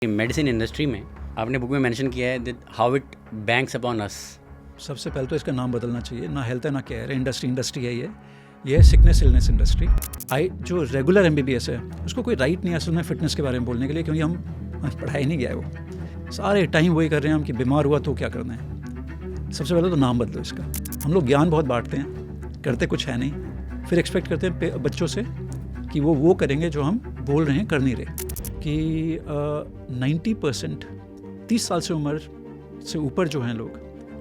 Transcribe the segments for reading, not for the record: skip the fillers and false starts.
Medicine industry में आपने book में मेंशन किया है that how it banks upon us. सबसे पहले तो इसका नाम बदलना चाहिए, ना हेल्थ है ना केयर है, इंडस्ट्री है ये है सिकनेस इलनेस इंडस्ट्री। जो रेगुलर MBBS है उसको कोई राइट नहीं है असल में फिटनेस के बारे में बोलने के लिए, क्योंकि हम पढ़ाई नहीं गया है वो सारे टाइम वही कर रहे हैं हम कि बीमार हुआ तो क्या करना है। सबसे पहले तो नाम बदलो इसका। हम लोग ज्ञान बहुत बांटते हैं, करते कुछ है नहीं, फिर एक्सपेक्ट करते हैं बच्चों से कि वो करेंगे जो हम बोल रहे हैं कर नहीं रहे। कि 90% 30 साल से उम्र से ऊपर जो हैं लोग,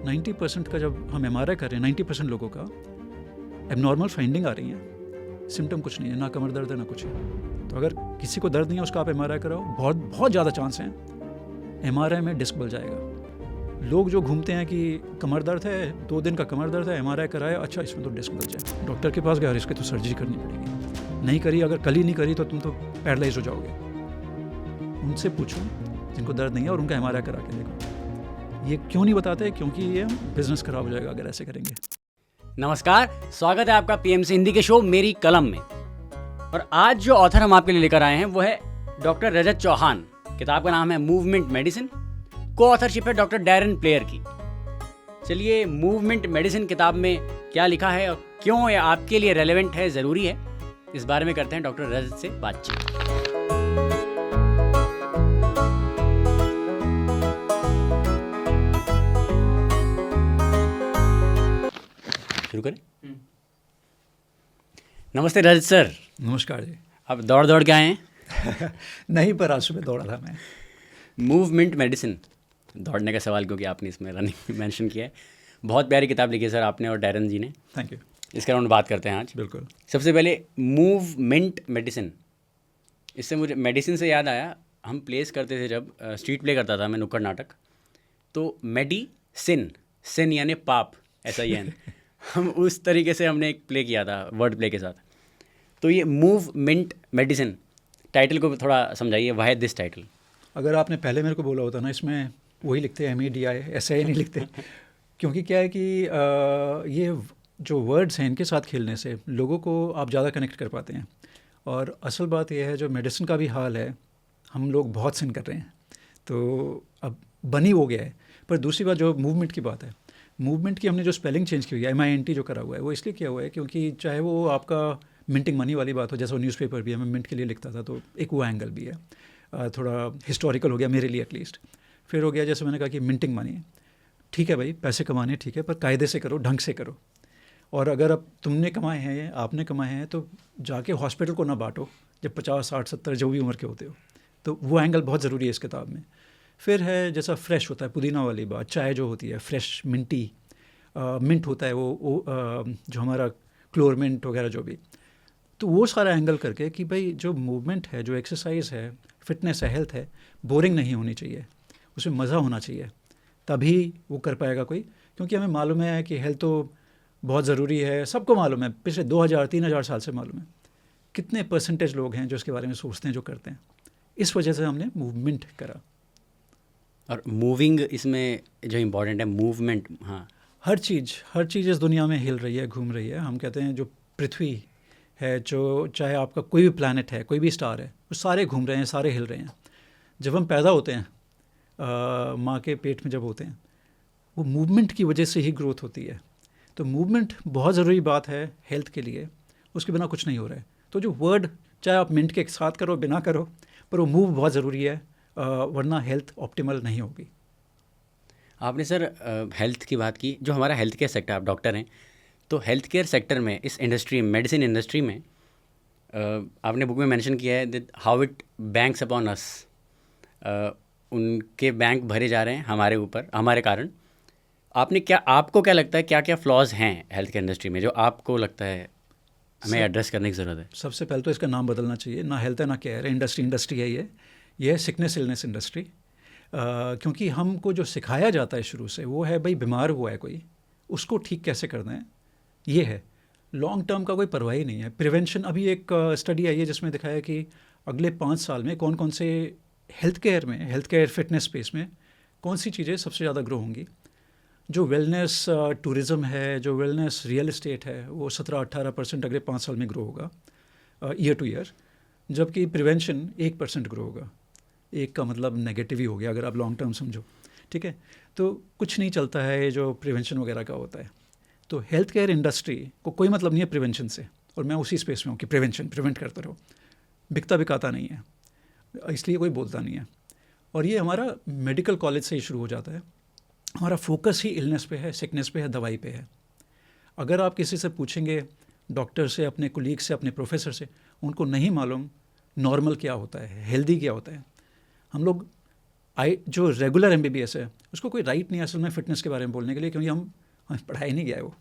90% का जब हम MRI कर रहे हैं 90% लोगों का एबनॉर्मल फाइंडिंग आ रही है। सिम्टम कुछ नहीं है, ना कमर दर्द है ना कुछ है। तो अगर किसी को दर्द नहीं है उसका आप MRI कराओ, बहुत ज़्यादा चांस हैं MRI में डिस्क बल जाएगा। लोग जो घूमते हैं कि कमर दर्द है, 2 दिन का कमर दर्द है, MRI कराया, अच्छा इसमें तो डिस्क बल जाए, डॉक्टर के पास गया और इसके तो सर्जरी करनी पड़ेगी। नहीं करी, अगर कल ही नहीं करी तो तुम तो पैरालाइज हो जाओगे। उनसे पूछो जिनको दर्द नहीं है और उनका MRI करा के देखो। ये क्यों नहीं बताते? क्योंकि ये बिजनेस खराब हो जाएगा अगर ऐसे करेंगे। नमस्कार, स्वागत है आपका PMC हिंदी के शो मेरी कलम में। और आज जो ऑथर हम आपके लिए लेकर आए हैं वो है डॉक्टर रजत चौहान। किताब का नाम है मूवमेंट मेडिसिन, को ऑथरशिप है डॉक्टर डैरन प्लेयर की। चलिए, मूवमेंट मेडिसिन किताब में क्या लिखा है और क्यों ये आपके लिए रेलेवेंट है, ज़रूरी है, इस बारे में करते हैं डॉक्टर रजत से बातचीत। शुरू करें? नमस्ते रजत सर। नमस्कार जी। आप दौड़ के आए हैं? नहीं, पर आज सुबह दौड़ा था मैं। मूवमेंट मेडिसिन, दौड़ने का सवाल क्योंकि आपने इसमें रनिंग मेंशन किया है। बहुत प्यारी किताब लिखी है सर आपने और डैरन जी ने। Thank you. इसके बारे में बात करते हैं आज। बिल्कुल। सबसे पहले मूवमेंट मेडिसिन, इससे मुझे मेडिसिन से याद आया, हम प्लेस करते थे जब स्ट्रीट प्ले करता था मैं, नुक्कड़ नाटक, तो मेडिसिन, सिन यानी पाप, SIN हम उस तरीके से हमने एक प्ले किया था वर्ड प्ले के साथ। तो ये मूवमेंट मेडिसिन टाइटल को थोड़ा समझाइए, वाई दिस टाइटल? अगर आपने पहले मेरे को बोला होता ना, इसमें वही लिखते MEDI, SI नहीं लिखते। क्योंकि क्या है कि ये जो वर्ड्स हैं इनके साथ खेलने से लोगों को आप ज़्यादा कनेक्ट कर पाते हैं। और असल बात यह है, जो मेडिसिन का भी हाल है, हम लोग बहुत सिन कर रहे हैं, तो अब बनी हो गया है। पर दूसरी बात जो मूवमेंट की बात है, मूवमेंट की हमने जो स्पेलिंग चेंज की हुई है, MINT जो करा हुआ है, वो इसलिए किया हुआ है क्योंकि चाहे वो आपका मिंटिंग मनी वाली बात हो, जैसे वो न्यूज़पेपर भी है, मैं मिंट के लिए लिखता था, तो एक वो एंगल भी है, थोड़ा हिस्टोरिकल हो गया मेरे लिए एटलीस्ट। फिर हो गया जैसे मैंने कहा कि मिंटिंग मनी, ठीक है भाई, पैसे कमाने ठीक है, पर कायदे से करो, ढंग से करो। और अगर अब तुमने कमाए हैं, आपने कमाए हैं, तो जाके हॉस्पिटल को ना बांटो जब 50, 60, 70 जो भी उम्र के होते हो। तो वो एंगल बहुत ज़रूरी है इस किताब में। फिर है जैसा फ्रेश होता है, पुदीना वाली बात, चाय जो होती है फ्रेश मिंटी, मिंट होता है वो जो हमारा क्लोरमिंट वगैरह जो भी, तो वो सारा एंगल करके कि भाई जो मूवमेंट है, जो एक्सरसाइज है, फिटनेस है, हेल्थ है, बोरिंग नहीं होनी चाहिए, उसमें मज़ा होना चाहिए, तभी वो कर पाएगा कोई। क्योंकि हमें मालूम है कि हेल्थ तो बहुत ज़रूरी है, सबको मालूम है, पिछले 2000-3000 साल से मालूम है। कितने परसेंटेज लोग हैं जो इसके बारे में सोचते हैं, जो करते हैं। इस वजह से हमने मूवमेंट करा। और मूविंग इसमें जो इम्पोर्टेंट है, मूवमेंट। हाँ, हर चीज़ इस दुनिया में हिल रही है, घूम रही है। हम कहते हैं जो पृथ्वी है, जो चाहे आपका कोई भी प्लैनेट है, कोई भी स्टार है, वो सारे घूम रहे हैं, सारे हिल रहे हैं। जब हम पैदा होते हैं, माँ के पेट में जब होते हैं, वो मूवमेंट की वजह से ही ग्रोथ होती है। तो मूवमेंट बहुत ज़रूरी बात है हेल्थ के लिए, उसके बिना कुछ नहीं हो रहा है। तो जो वर्ड, चाहे आप मिनट के साथ करो बिना करो, पर वो मूव बहुत ज़रूरी है, वरना हेल्थ ऑप्टिमल नहीं होगी। आपने सर हेल्थ की बात की, जो हमारा हेल्थ केयर सेक्टर, आप डॉक्टर हैं, तो हेल्थ केयर सेक्टर में, इस इंडस्ट्री, मेडिसिन इंडस्ट्री में, आपने बुक में मेंशन किया है that how it banks upon us. उनके बैंक भरे जा रहे हैं हमारे ऊपर, हमारे कारण। आपको क्या लगता है, क्या क्या फ्लॉज हैं हेल्थ केयर इंडस्ट्री में जो आपको लगता है हमें एड्रेस करने की ज़रूरत है? सबसे पहले तो इसका नाम बदलना चाहिए, ना हेल्थ है ना केयर है, इंडस्ट्री है ये है सिकनेस इलनेस इंडस्ट्री। क्योंकि हमको जो सिखाया जाता है शुरू से वो है भाई बीमार हुआ है कोई, उसको ठीक कैसे करना है, ये है। लॉन्ग टर्म का कोई परवाह ही नहीं है। प्रिवेंशन, अभी एक स्टडी आई है जिसमें दिखाया कि अगले 5 साल में कौन कौन से हेल्थ केयर फिटनेस स्पेस में कौन सी चीज़ें सबसे ज़्यादा ग्रो होंगी। जो वेलनेस टूरिज़म है, जो वेलनेस रियल इस्टेट है, वो 17-18% अगले 5 साल में ग्रो होगा ईयर टू ईयर, जबकि प्रिवेंशन 1% ग्रो होगा। एक का मतलब नेगेटिव ही हो गया अगर आप लॉन्ग टर्म समझो, ठीक है। तो कुछ नहीं चलता है ये जो प्रिवेंशन वगैरह का होता है। तो हेल्थ केयर इंडस्ट्री को कोई मतलब नहीं है प्रिवेंशन से, और मैं उसी स्पेस में हूँ कि प्रिवेंट करते रहो, बिकता बिकाता नहीं है, इसलिए कोई बोलता नहीं है। और ये हमारा मेडिकल कॉलेज से ही शुरू हो जाता है। हमारा फोकस ही इलनेस पे है, सिकनेस पे है, दवाई पे है। अगर आप किसी से पूछेंगे, डॉक्टर से, अपने कोलीग से, अपने प्रोफेसर से, उनको नहीं मालूम नॉर्मल क्या होता है, हेल्दी क्या होता है। हम लोग जो रेगुलर MBBS है उसको कोई राइट नहीं है असल में फिटनेस के बारे में बोलने के लिए, क्योंकि हमें पढ़ाई नहीं गया है वो,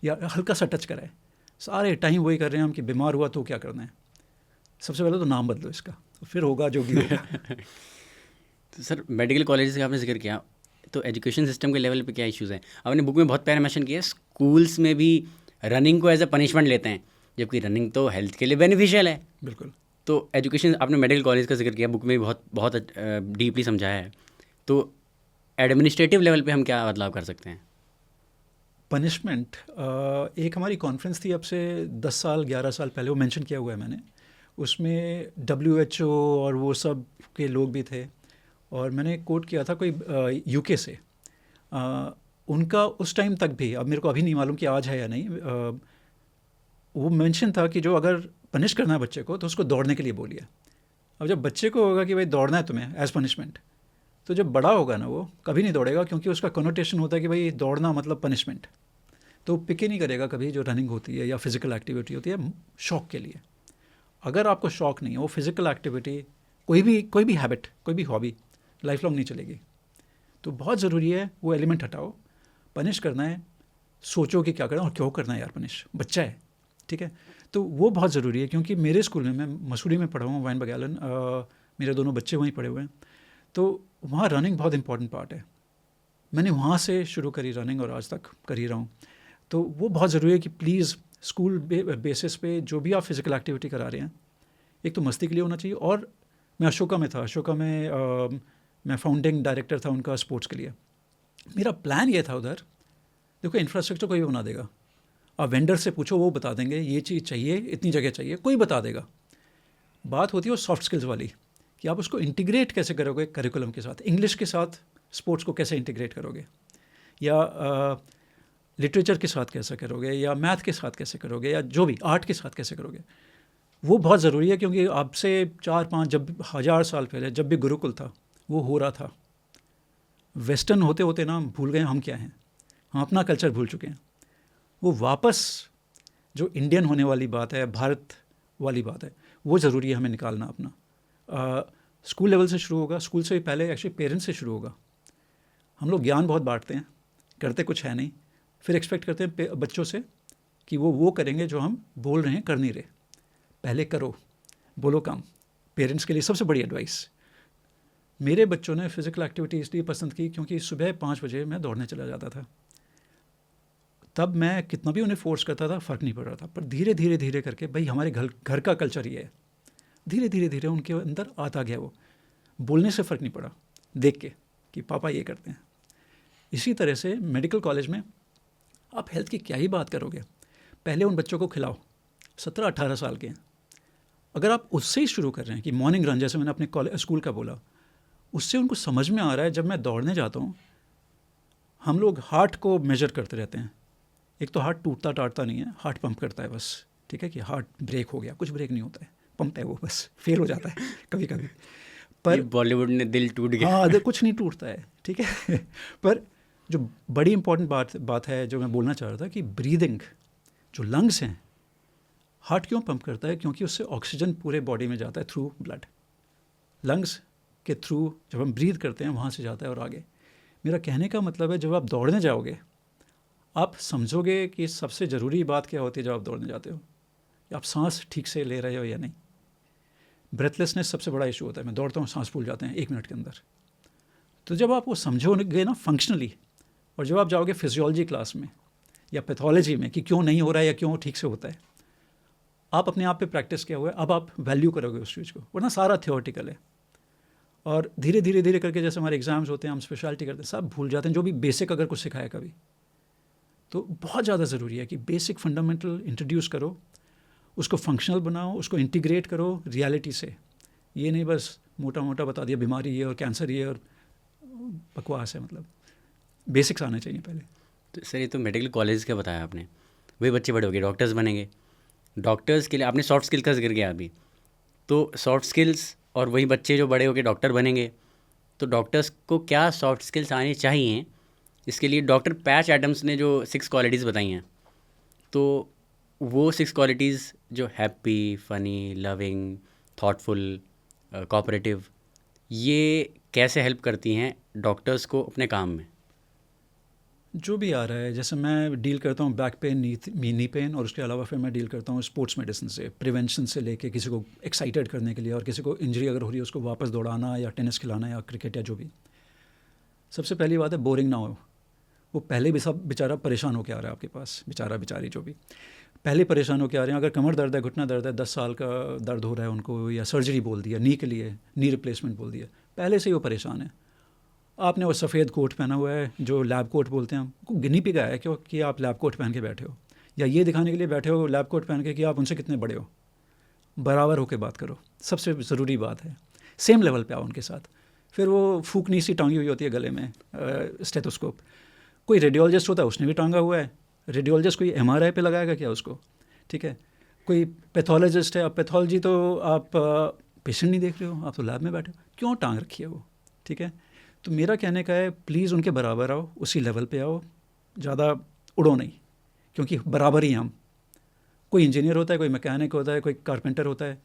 या हल्का सा टच करा है। सारे टाइम वही कर रहे हैं हम कि बीमार हुआ तो क्या करना है, सबसे पहले तो नाम बदलो इसका, तो फिर होगा जो भी होगा। तो सर मेडिकल कॉलेज का आपने जिक्र किया, तो एजुकेशन सिस्टम के लेवल पे क्या इश्यूज़ हैं? आपने बुक में बहुत प्यारा मेंशन किया, स्कूल्स में भी रनिंग को एज अ पनिशमेंट लेते हैं, जबकि रनिंग तो हेल्थ के लिए बेनिफिशियल है। बिल्कुल। तो एजुकेशन, आपने मेडिकल कॉलेज का जिक्र किया, बुक में भी बहुत बहुत डीपली समझाया है। तो एडमिनिस्ट्रेटिव लेवल पे हम क्या बदलाव कर सकते हैं? पनिशमेंट, एक हमारी कॉन्फ्रेंस थी अब से 10 साल 11 साल पहले, वो मेंशन किया हुआ है मैंने, उसमें WHO और वो सब के लोग भी थे, और मैंने कोट किया था कोई UK से, उनका उस टाइम तक भी, अब मेरे को अभी नहीं मालूम कि आज है या नहीं, वो मेंशन था कि जो अगर पनिश करना है बच्चे को तो उसको दौड़ने के लिए बोलिए। अब जब बच्चे को होगा कि भाई दौड़ना है तुम्हें एज पनिशमेंट, तो जब बड़ा होगा ना वो कभी नहीं दौड़ेगा, क्योंकि उसका कनोटेशन होता है कि भाई दौड़ना मतलब पनिशमेंट, तो पिक ही नहीं करेगा कभी जो रनिंग होती है या फिज़िकल एक्टिविटी होती है शौक के लिए। अगर आपको शौक नहीं है, वो फिज़िकल एक्टिविटी, कोई भी हैबिट, कोई भी हॉबी लाइफ लॉन्ग नहीं चलेगी। तो बहुत ज़रूरी है वो एलिमेंट हटाओ। पनिश करना है, सोचो कि क्या करना और क्यों करना है यार, पनिश बच्चा है, ठीक है। तो वो बहुत ज़रूरी है, क्योंकि मेरे स्कूल में, मैं मसूरी में पढ़ा हूँ, वाइन बगैलन, मेरे दोनों बच्चे वहीं पढ़े हुए हैं, तो वहाँ रनिंग बहुत इंपॉर्टेंट पार्ट है। मैंने वहाँ से शुरू करी रनिंग और आज तक कर ही रहा हूँ। तो वो बहुत ज़रूरी है कि प्लीज़ स्कूल बेसिस पे जो भी आप फिज़िकल एक्टिविटी करा रहे हैं, एक तो मस्ती के लिए होना चाहिए। और मैं अशोका में था, अशोका में मैं फाउंडिंग डायरेक्टर था उनका स्पोर्ट्स के लिए। मेरा प्लान ये था उधर, देखो इंफ्रास्ट्रक्चर कोई भी बना देगा, आप वेंडर से पूछो वो बता देंगे ये चीज़ चाहिए, इतनी जगह चाहिए, कोई बता देगा। बात होती है वो सॉफ्ट स्किल्स वाली, कि आप उसको इंटीग्रेट कैसे करोगे करिकुलम के साथ, इंग्लिश के साथ स्पोर्ट्स को कैसे इंटीग्रेट करोगे, या लिटरेचर के साथ कैसे करोगे, या मैथ के साथ कैसे करोगे, या जो भी आर्ट के साथ कैसे करोगे। वो बहुत ज़रूरी है, क्योंकि आपसे 4-5 जब 1000 साल पहले जब भी गुरुकुल था वो हो रहा था। वेस्टर्न होते होते ना हम भूल गए हम क्या हैं, हम अपना कल्चर भूल चुके हैं। वो वापस जो इंडियन होने वाली बात है, भारत वाली बात है, वो ज़रूरी है हमें निकालना अपना। स्कूल लेवल से शुरू होगा, स्कूल से भी पहले एक्चुअली पेरेंट्स से शुरू होगा। हम लोग ज्ञान बहुत बांटते हैं, करते कुछ है नहीं, फिर एक्सपेक्ट करते हैं बच्चों से कि वो करेंगे जो हम बोल रहे हैं कर नहीं रहे। पहले करो, बोलो काम। पेरेंट्स के लिए सबसे बड़ी एडवाइस। मेरे बच्चों ने फ़िज़िकल एक्टिविटी इसलिए पसंद की क्योंकि सुबह 5 बजे मैं दौड़ने चला जाता था। तब मैं कितना भी उन्हें फोर्स करता था फ़र्क नहीं पड़ रहा था, पर धीरे धीरे धीरे करके, भाई हमारे घर का कल्चर ये है, धीरे धीरे धीरे उनके अंदर आता गया। वो बोलने से फ़र्क नहीं पड़ा, देख के कि पापा ये करते हैं। इसी तरह से मेडिकल कॉलेज में आप हेल्थ की क्या ही बात करोगे, पहले उन बच्चों को खिलाओ, 17-18 साल के हैं। अगर आप उससे ही शुरू कर रहे हैं कि मॉर्निंग रन, जैसे मैंने अपने स्कूल का बोला, उससे उनको समझ में आ रहा है। जब मैं दौड़ने जाता हूँ, हम लोग हार्ट को मेजर करते रहते हैं। एक तो हार्ट टूटता टाटता नहीं है, हार्ट पंप करता है बस, ठीक है, कि हार्ट ब्रेक हो गया, कुछ ब्रेक नहीं होता है, पंप है वो, बस फेल हो जाता है कभी कभी। पर बॉलीवुड ने दिल टूट गया। हाँ, कुछ नहीं टूटता है, ठीक है। पर जो बड़ी इंपॉर्टेंट बात है जो मैं बोलना चाह रहा था, कि ब्रीदिंग, जो लंग्स हैं, हार्ट क्यों पंप करता है? क्योंकि उससे ऑक्सीजन पूरे बॉडी में जाता है थ्रू ब्लड। लंग्स के थ्रू जब हम ब्रीथ करते हैं वहाँ से जाता है और आगे। मेरा कहने का मतलब है, जब आप दौड़ने जाओगे आप समझोगे कि सबसे ज़रूरी बात क्या होती है जब आप दौड़ने जाते हो, आप सांस ठीक से ले रहे हो या नहीं। ब्रेथलेसनेस सबसे बड़ा इशू होता है। मैं दौड़ता हूँ, सांस भूल जाते हैं 1 मिनट के अंदर। तो जब आप वो समझोगे ना फंक्शनली, और जब आप जाओगे फिजियोलॉजी क्लास में या पैथोलॉजी में कि क्यों नहीं हो रहा है या क्यों ठीक से होता है, आप अपने आप पे प्रैक्टिस किया हुआ है, अब आप वैल्यू करोगे उस चीज़ को, वरना सारा थियोरेटिकल है। और धीरे धीरे धीरे करके जैसे हमारे एग्जाम्स होते हैं, हम स्पेशलिटी करते हैं, सब भूल जाते हैं जो भी बेसिक अगर कुछ सिखाया कभी। तो बहुत ज़्यादा ज़रूरी है कि बेसिक फंडामेंटल इंट्रोड्यूस करो, उसको फंक्शनल बनाओ, उसको इंटीग्रेट करो रियलिटी से, ये नहीं बस मोटा मोटा बता दिया बीमारी ये और कैंसर ये और बकवास है। मतलब बेसिक्स आने चाहिए पहले। तो सर ये तो मेडिकल कॉलेज का बताया आपने, वही बच्चे बड़े हो गए डॉक्टर्स बनेंगे। डॉक्टर्स के लिए आपने सॉफ्ट स्किल का जिक्र किया अभी, तो सॉफ्ट स्किल्स और वही बच्चे जो बड़े होकर डॉक्टर बनेंगे, तो डॉक्टर्स को क्या सॉफ्ट स्किल्स आनी चाहिए? इसके लिए डॉक्टर पैच एडम्स ने जो 6 क्वालिटीज़ बताई हैं, तो वो 6 क्वालिटीज़ जो happy, funny, loving, thoughtful, cooperative, ये कैसे हेल्प करती हैं डॉक्टर्स को अपने काम में? जो भी आ रहा है, जैसे मैं डील करता हूँ बैक पेन, नी पेन, और उसके अलावा फिर मैं डील करता हूँ स्पोर्ट्स मेडिसिन से, प्रिवेंशन से लेके किसी को एक्साइटेड करने के लिए, और किसी को इंजरी अगर हो रही है उसको वापस दौड़ाना या टेनिस खिलाना या क्रिकेट या जो भी। सबसे पहली बात है बोरिंग ना हो। वो पहले भी सब बेचारा परेशान होकर आ रहा है आपके पास, बेचारा बेचारी जो भी पहले परेशान होकर आ रहे हैं। अगर कमर दर्द है, घुटना दर्द है, 10 साल का दर्द हो रहा है उनको, या सर्जरी बोल दिया नी के लिए, नी रिप्लेसमेंट बोल दिया, पहले से ही वो परेशान है। आपने वो सफ़ेद कोट पहना हुआ है जो लैब कोट बोलते हैं, हमको गिनी पिगा है क्योंकि आप लैब कोट पहन के बैठे हो, या ये दिखाने के लिए बैठे हो लैब कोट पहन के कि आप उनसे कितने बड़े हो। बराबर होकर बात करो, सबसे ज़रूरी बात है। सेम लेवल पे आओ उनके साथ। फिर वो फूकनी सी टांगी हुई होती है गले में स्टेथोस्कोप, कोई रेडियोलॉजिस्ट होता है उसने भी टांगा हुआ है। रेडियोलॉजिस्ट कोई MRI पे लगाएगा क्या उसको? ठीक है। कोई पैथोलॉजिस्ट है, अब पैथोलॉजी तो आप पेशेंट नहीं देख रहे हो, आप तो लैब में बैठे हो, क्यों टांग रखी है वो? ठीक है। तो मेरा कहने का है प्लीज़ उनके बराबर आओ, उसी लेवल पे आओ, ज़्यादा उड़ो नहीं, क्योंकि बराबर ही हम। कोई इंजीनियर होता है, कोई मैकेनिक होता है, कोई कारपेंटर होता है,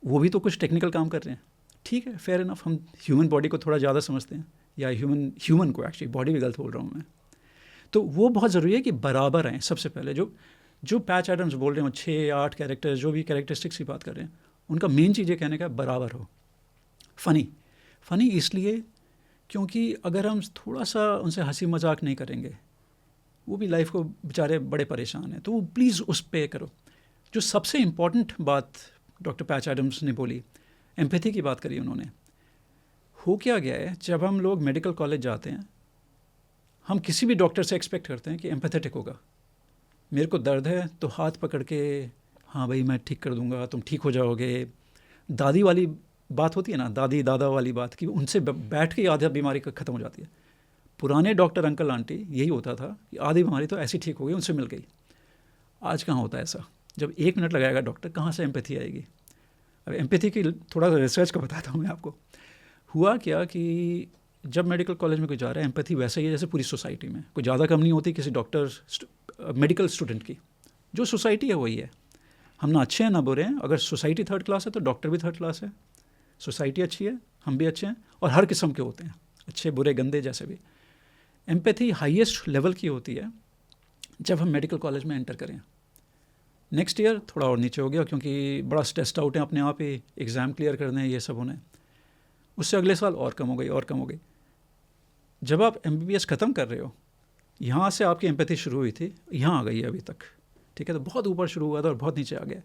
वो भी तो कुछ टेक्निकल काम कर रहे हैं। ठीक है, फेयर इनफ। हम ह्यूमन बॉडी को थोड़ा ज़्यादा समझते हैं, या ह्यूमन को, एक्चुअली बॉडी भी गलत बोल रहा हूँ मैं। तो वो बहुत ज़रूरी है कि बराबर आएँ। सबसे पहले जो पैच एडम्स बोल रहे हो, 6-8 कैरेक्टर्स, जो भी कैरेक्टरिस्टिक्स की बात कर रहे हैं, उनका मेन चीज़ ये कहने का बराबर हो। फ़नी इसलिए क्योंकि अगर हम थोड़ा सा उनसे हंसी मजाक नहीं करेंगे, वो भी लाइफ को बेचारे बड़े परेशान हैं, तो वो प्लीज़ उस पे करो। जो सबसे इम्पॉर्टेंट बात डॉक्टर पैच एडम्स ने बोली, एम्पैथी की बात करी उन्होंने। हो क्या गया है, जब हम लोग मेडिकल कॉलेज जाते हैं, हम किसी भी डॉक्टर से एक्सपेक्ट करते हैं कि एम्पैथेटिक होगा। मेरे को दर्द है तो हाथ पकड़ के, हाँ भाई मैं ठीक कर दूंगा, तुम ठीक हो जाओगे। दादी वाली बात होती है ना, दादी दादा वाली बात, कि उनसे बैठ के आधी बीमारी ख़त्म हो जाती है। पुराने डॉक्टर अंकल आंटी यही होता था कि आधी बीमारी तो ऐसी ठीक हो गई, उनसे मिल गई। आज कहाँ होता है ऐसा? जब 1 मिनट लगाएगा डॉक्टर, कहाँ से एम्पैथी आएगी? अब एम्पैथी की थोड़ा रिसर्च का बताता हूँ मैं आपको। हुआ क्या कि जब मेडिकल कॉलेज में कोई जा रहा है, एम्पैथी वैसे ही है जैसे पूरी सोसाइटी में, कोई ज़्यादा कम नहीं होती किसी डॉक्टर मेडिकल स्टूडेंट की। जो सोसाइटी है वही है, हम ना अच्छे हैं ना बुरे हैं। अगर सोसाइटी 3rd क्लास है तो डॉक्टर भी 3rd क्लास है। सोसाइटी अच्छी है, हम भी अच्छे हैं, और हर किस्म के होते हैं, अच्छे बुरे गंदे जैसे भी। एम्पैथी हाईएस्ट लेवल की होती है जब हम मेडिकल कॉलेज में एंटर करें। नेक्स्ट ईयर थोड़ा और नीचे हो गया, क्योंकि बड़ा स्ट्रेस्ड आउट है अपने आप ही, एग्ज़ाम क्लियर करने हैं, ये सब होने। उससे अगले साल और कम हो गई। जब आप MBBS ख़त्म कर रहे हो, यहाँ से आपकी एम्पैथी शुरू हुई थी, यहाँ आ गई है अभी तक। ठीक है, तो बहुत ऊपर शुरू हुआ था और बहुत नीचे आ गया।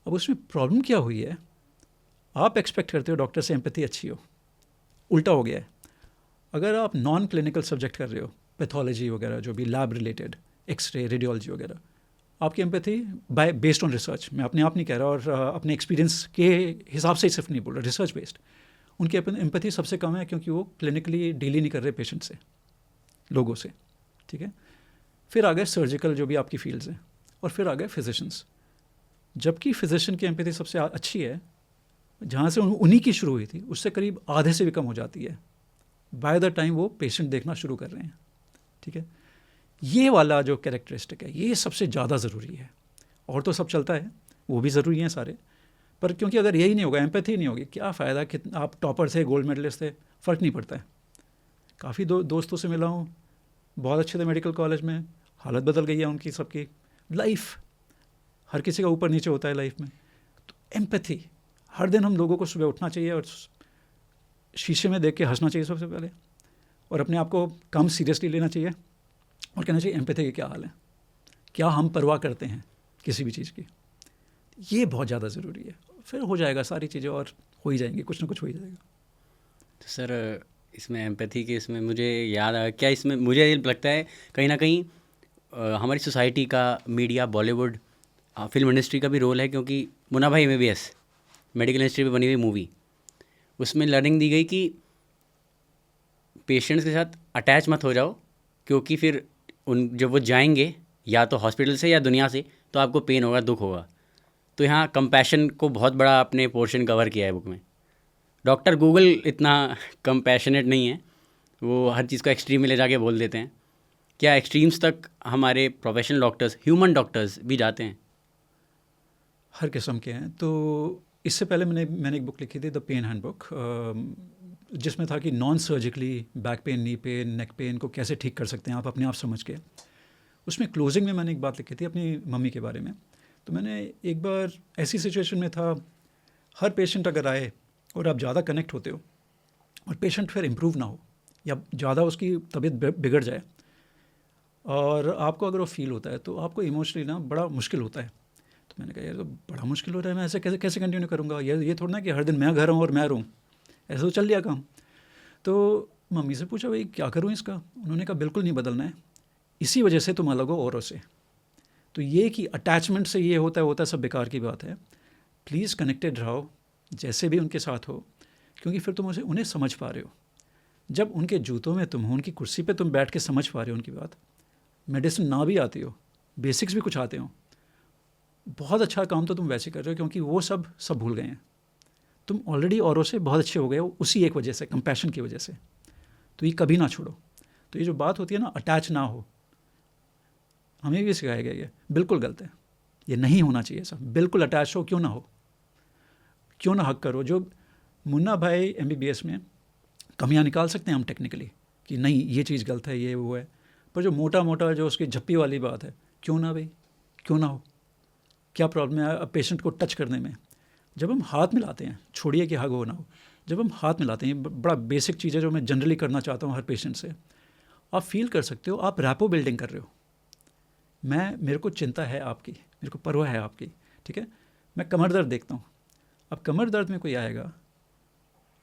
अब उसमें प्रॉब्लम क्या हुई है, आप एक्सपेक्ट करते हो डॉक्टर से एम्पैथी अच्छी हो, उल्टा हो गया है। अगर आप नॉन क्लिनिकल सब्जेक्ट कर रहे हो, पैथोलॉजी वगैरह जो भी लैब रिलेटेड, एक्सरे, रेडियोलॉजी वगैरह, आपकी एम्पैथी बेस्ड ऑन रिसर्च, मैं अपने आप नहीं कह रहा और अपने एक्सपीरियंस के हिसाब से ही सिर्फ नहीं बोल रहा, रिसर्च बेस्ड, उनकी एम्पैथी सबसे कम है, क्योंकि वो क्लिनिकली डील ही नहीं कर रहे पेशेंट से, लोगों से। ठीक है, फिर आ गए सर्जिकल जो भी आपकी फील्ड्स हैं, और फिर आ गए फिजिशंस। जबकि फिजिशियन की एम्पैथी सबसे अच्छी है, जहाँ से उन्हीं की शुरू हुई थी, उससे करीब आधे से भी कम हो जाती है बाय द टाइम वो पेशेंट देखना शुरू कर रहे हैं। ठीक है, ये वाला जो कैरेक्टरिस्टिक है, ये सबसे ज़्यादा ज़रूरी है। और तो सब चलता है, वो भी ज़रूरी हैं सारे, पर क्योंकि अगर यही नहीं होगा, एम्पैथी नहीं होगी, क्या फ़ायदा कि आप टॉपर थे, गोल्ड मेडलिस्ट थे, फ़र्क नहीं पड़ता है। काफ़ी दोस्तों से मिला हूँ, बहुत अच्छे थे मेडिकल कॉलेज में, हालत बदल गई है उनकी सबकी। लाइफ हर किसी का ऊपर नीचे होता है लाइफ में। तो एम्पैथी, हर दिन हम लोगों को सुबह उठना चाहिए और शीशे में देख के हंसना चाहिए सबसे पहले, और अपने आप को कम सीरियसली लेना चाहिए, और कहना चाहिए एम्पैथी के क्या हाल है, क्या हम परवाह करते हैं किसी भी चीज़ की। ये बहुत ज़्यादा ज़रूरी है, फिर हो जाएगा सारी चीज़ें, और हो ही जाएंगी, कुछ ना कुछ हो ही जाएगा। तो सर इसमें एम्पैथी के इसमें मुझे याद आया, क्या इसमें मुझे ये लगता है कहीं ना कहीं हमारी सोसाइटी का, मीडिया, बॉलीवुड, फिल्म इंडस्ट्री का भी रोल है, क्योंकि मुन्ना भाई MBBS मेडिकल हिस्ट्री पे बनी हुई मूवी, उसमें लर्निंग दी गई कि पेशेंट्स के साथ अटैच मत हो जाओ, क्योंकि फिर जब वो जाएंगे या तो हॉस्पिटल से या दुनिया से, तो आपको पेन होगा, दुख होगा। तो यहाँ कंपैशन को बहुत बड़ा अपने पोर्शन कवर किया है बुक में। डॉक्टर गूगल इतना कंपैशनेट नहीं है, वो हर चीज़ को एक्सट्रीम में ले जाके बोल देते हैं। क्या एक्सट्रीम्स तक हमारे प्रोफेशनल डॉक्टर्स, ह्यूमन डॉक्टर्स भी जाते हैं? हर किस्म के हैं। तो इससे पहले मैंने एक बुक लिखी थी, द पेन हैंडबुक, जिसमें था कि non surgically back pain, knee pain, neck pain को कैसे ठीक कर सकते हैं आप अपने आप समझ के। उसमें क्लोजिंग में मैंने एक बात लिखी थी अपनी मम्मी के बारे में। तो मैंने एक बार ऐसी सिचुएशन में था, हर पेशेंट अगर आए और आप ज़्यादा कनेक्ट होते हो और पेशेंट फिर इम्प्रूव ना हो या ज़्यादा उसकी तबीयत बिगड़ जाए और आपको अगर वो फील होता है तो आपको इमोशनली ना बड़ा मुश्किल होता है। तो मैंने कहा यार तो बड़ा मुश्किल हो रहा है, मैं ऐसे कैसे कैसे कंटिन्यू करूँगा, ये थोड़ा ना कि हर दिन मैं घर हूँ और मैं रहूँ, ऐसे तो चल लिया काम। तो मम्मी से पूछा भाई क्या करूँ इसका। उन्होंने कहा बिल्कुल नहीं बदलना है, इसी वजह से तुम अलग हो औरों से। तो ये कि अटैचमेंट से ये होता है सब बेकार की बात है। प्लीज़ कनेक्टेड रहो जैसे भी उनके साथ हो, क्योंकि फिर तुम उन्हें समझ पा रहे हो। जब उनके जूतों में तुम हो, उनकी कुर्सी पे तुम बैठ के समझ पा रहे हो उनकी बात, मेडिसिन ना भी आती हो, बेसिक्स भी कुछ आते हो, बहुत अच्छा काम तो तुम वैसे कर रहे हो, क्योंकि वो सब भूल गए हैं। तुम ऑलरेडी औरों से बहुत अच्छे हो गए हो उसी एक वजह से, कंपैशन की वजह से। तो ये कभी ना छोड़ो। तो ये जो बात होती है ना अटैच ना हो, हमें भी सिखाया गया ये बिल्कुल गलत है, ये नहीं होना चाहिए सब। बिल्कुल अटैच हो, क्यों ना हो, क्यों ना हक करो। जो मुन्ना भाई MBBS में कमियां निकाल सकते हैं हम टेक्निकली कि नहीं ये चीज़ गलत है, ये वो है, पर जो मोटा मोटा जो उसकी झप्पी वाली बात है, क्यों ना भाई, क्यों ना हो, क्या प्रॉब्लम है पेशेंट को टच करने में। जब हम हाथ मिलाते हैं, छोड़िए कि हग हो ना हो, जब हम हाथ मिलाते हैं, बड़ा बेसिक चीज़ है जो मैं जनरली करना चाहता हूँ हर पेशेंट से। आप फील कर सकते हो आप रैपो बिल्डिंग कर रहे हो। मेरे को चिंता है आपकी, मेरे को परवाह है आपकी, ठीक है। मैं कमर दर्द देखता हूँ, अब कमर दर्द में कोई आएगा,